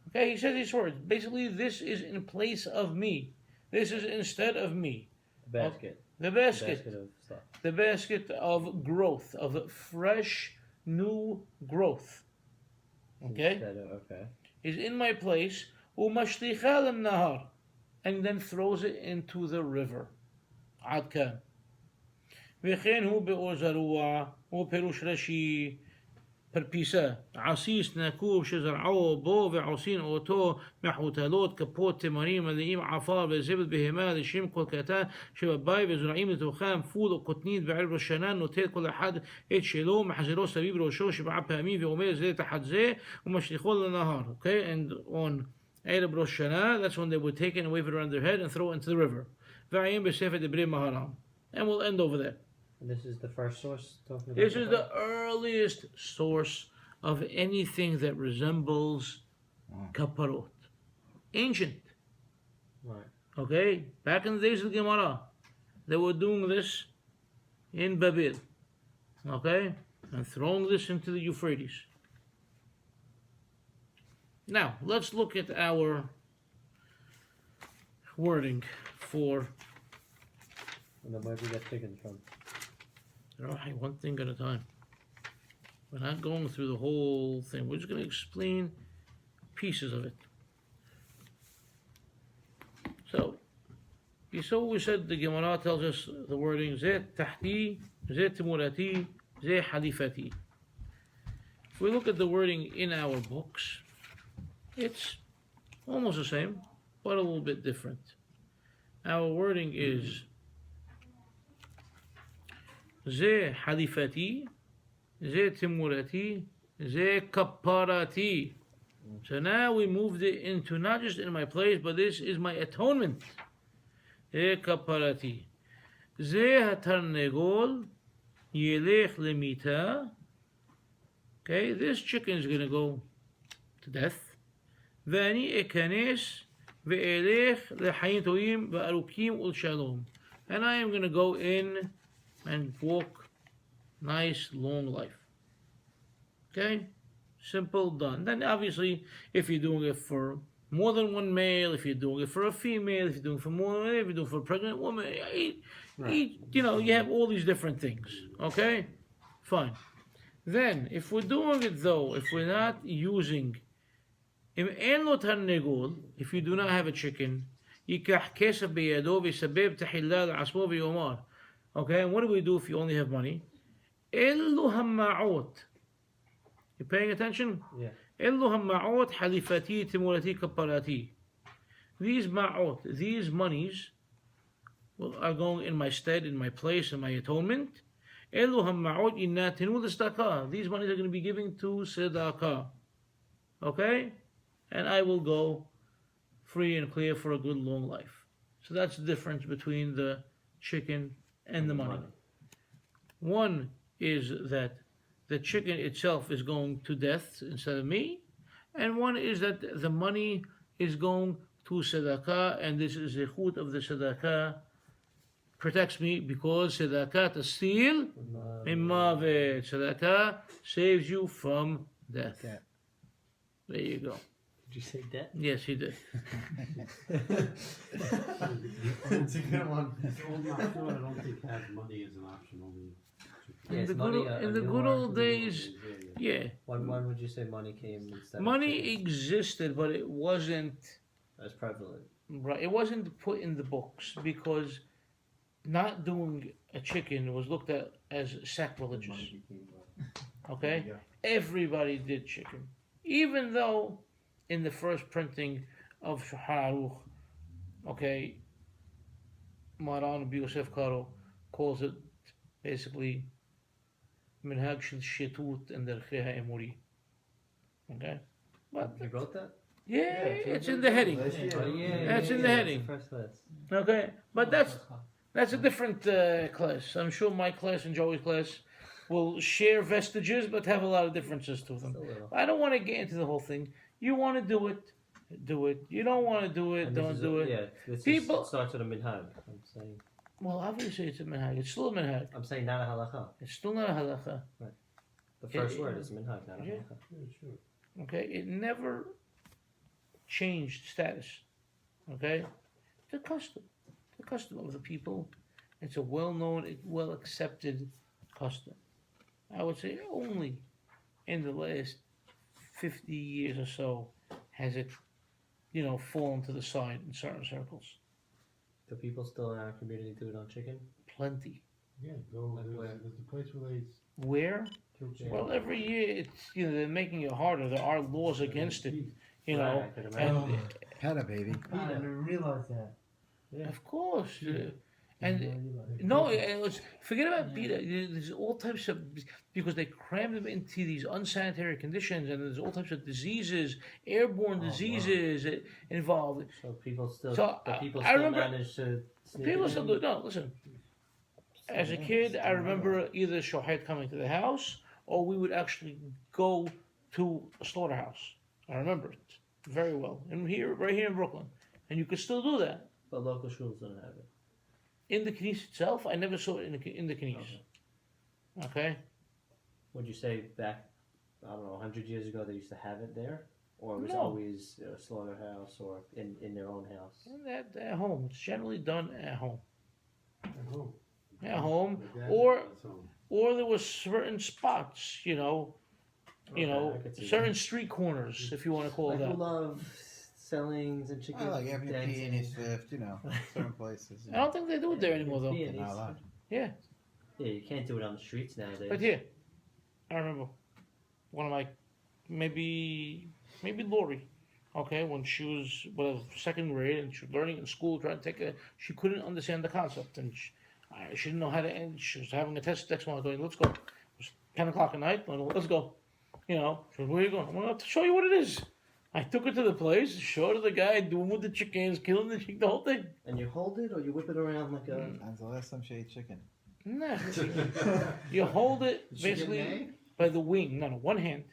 Okay, he says these words. Basically, this is in place of me. This is instead of me. The basket. The basket. The basket of stuff. The basket of growth, of fresh, new growth. Okay? Okay. Is in my place, ومشلخها للنهر, and then throws it into the river. عاد كان. וכן הוא באור זרוע, ופירוש רש"י, פרפיסה, עסיס נקוב שזרעו בו ועושים אותו מחותלות כפות תמרים מלאים עפר וזבל בהמה לשם כל קטן שבבית וזרעים לתוכם פול או קוטנית בערב ראש השנה נוטל כל אחד את שלו מחזירו סביב ראשו 7 פעמים ואומר זה תחת זה ומשליכו לנהר. Okay, and on ערב ראש השנה, that's when they would take it and wave it around their head and throw it into the river. ועיין בספר דברי מהר"ם. And we'll end over there. And this is the first source talking about This is the earliest source of anything that resembles kapparot. Ancient. Right. Okay? Back in the days of the Gemara, they were doing this in Babel. Okay? And throwing this into the Euphrates. Now, let's look at our wording for And then where do we get chicken from? one thing at a time. We're not going through the whole thing. We're just going to explain pieces of it. So, you saw we said the Gemara tells us the wording Zeh tahti, Zeh timurati, Zeh halifati. If we look at the wording in our books, it's almost the same, but a little bit different. Our wording is Zeh halifati, Zeh timurati, Zeh kapparati. So now we moved it into not just in my place, but this is my atonement. Zeh kapparati. Zeh hatarnegol yelech lemita. Okay, this chicken is going to go to death. Vani ekanes ve'elech lechayim toim ve'arukim ulshalom. And I am going to go in and walk nice, long life. Okay? Simple, done. Then obviously, if you're doing it for more than one male, if you're doing it for a female, if you're doing it for more, if you're doing it for a pregnant woman, you have all these different things. Okay? Fine. Then, if we're doing it though, if we're not using, if you do not have a chicken, okay, and what do we do if you only have money? You paying attention? Yeah. These ma'ot, these monies are going in my stead, in my place, in my atonement. These monies are going to be given to tzedakah. Okay? And I will go free and clear for a good long life. So that's the difference between the chicken and the money. One is that the chicken itself is going to death instead of me, and one is that the money is going to tzedakah, and this is the chut of the tzedakah protects me because tzedakah tasil mimavet. Tzedakah saves you from death. Okay. There you go. Did you say that? Yes, he did. It's a good one. The old Machshor, I don't think had money as an option. Only Yeah, In it's the money, good, a in the new good word. old days, yeah, When would you say money came instead of money chicken? existed, but it wasn't As prevalent. right. It wasn't put in the books because not doing a chicken was looked at as sacrilegious. Okay, everybody did chicken, even though in the first printing of Shulchan Aruch, okay, Maran Rabbi Yosef Karo calls it basically Minhag Shel Shetut and Derchei HaEmuri. Okay, but You wrote that? yeah, Yeah, it's in the heading. Last year. Oh, yeah, That's in the heading. That's the first list. Okay, but that's a different class. I'm sure my class and Joey's class will share vestiges, but have a lot of differences to them. Just a little. I don't want to get into the whole thing. You want to do it, do it. You don't want to do it, And this don't is do it. Yeah, this People- starts with a minhag. I'm saying. Well, obviously it's a minhag. It's still a minhag. I'm saying not a halacha. It's still not a halacha. The first Yeah, word is minhag, not a yeah. halacha. sure. Okay, it never changed status. Okay, the custom of the people. It's a well-known, well accepted custom. I would say only in the last 50 years or so has it, fallen to the side in certain circles. Do people still in our community do it on chicken? Plenty. Yeah, go. Like where? There's a place where they Where? kill chicken. Well, every year it's they're making it harder. There are laws against it. Right, I could imagine. And Had a baby. I didn't realize that. of course, I and didn't realize no, forget about beta. There's all types of because they cram them into these unsanitary conditions, and there's all types of diseases, airborne diseases involved. So people still, So, but people I still remember- manage to sneak People it still in? do. No, listen. As a kid, I remember either shohet coming to the house, or we would actually go to a slaughterhouse. I remember it very well, and right here in Brooklyn, and you could still do that. But local schools don't have it. In the knis itself, I never saw it in the knis. Okay. Would you say back, I don't know, 100 years ago they used to have it there? Or it was No. always a slaughterhouse or in their own house? At home. It's generally done at home. At home. At home, My dad or- was home. Or there was certain spots, Okay, I could see certain street corners, if you want to call Like it who that. love sellings and chicken Oh, like having a dancing. peony swift, certain places. I don't think they do it there anymore, though. Yeah, They're not allowed. Yeah, Yeah, you can't do it on the streets nowadays. but here, I remember one of my, maybe Lori, okay, when she was second grade and she was learning in school, trying to take she couldn't understand the concept, and she didn't know how to end. She was having a test next month, going, let's go. It was 10 o'clock at night, let's go. She said, where are you going? I'm going to show you what it is. I took her to the place, showed her the guy doing with the chickens, killing the chicken, the whole thing. And you hold it or you whip it around like a. That's the last time she ate chicken. Nah. You hold it Did she get basically named? by the wing. No, one hand.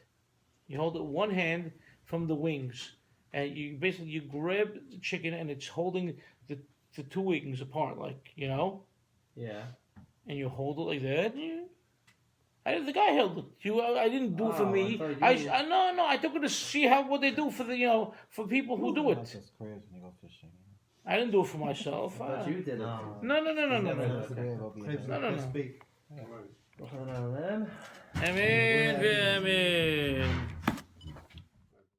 You hold it one hand from the wings, and you grab the chicken, and it's holding the two wings apart, Yeah. and you hold it like that. The guy held it. I didn't do it for Oh, me. I thought you- No. I took it to see what they do for for people who do Not it. just crabs when you go fishing. I didn't do it for myself. But you did it. No. No. That's the way it'll be. Crabs No. are big. Right. Hold on, man. Amen.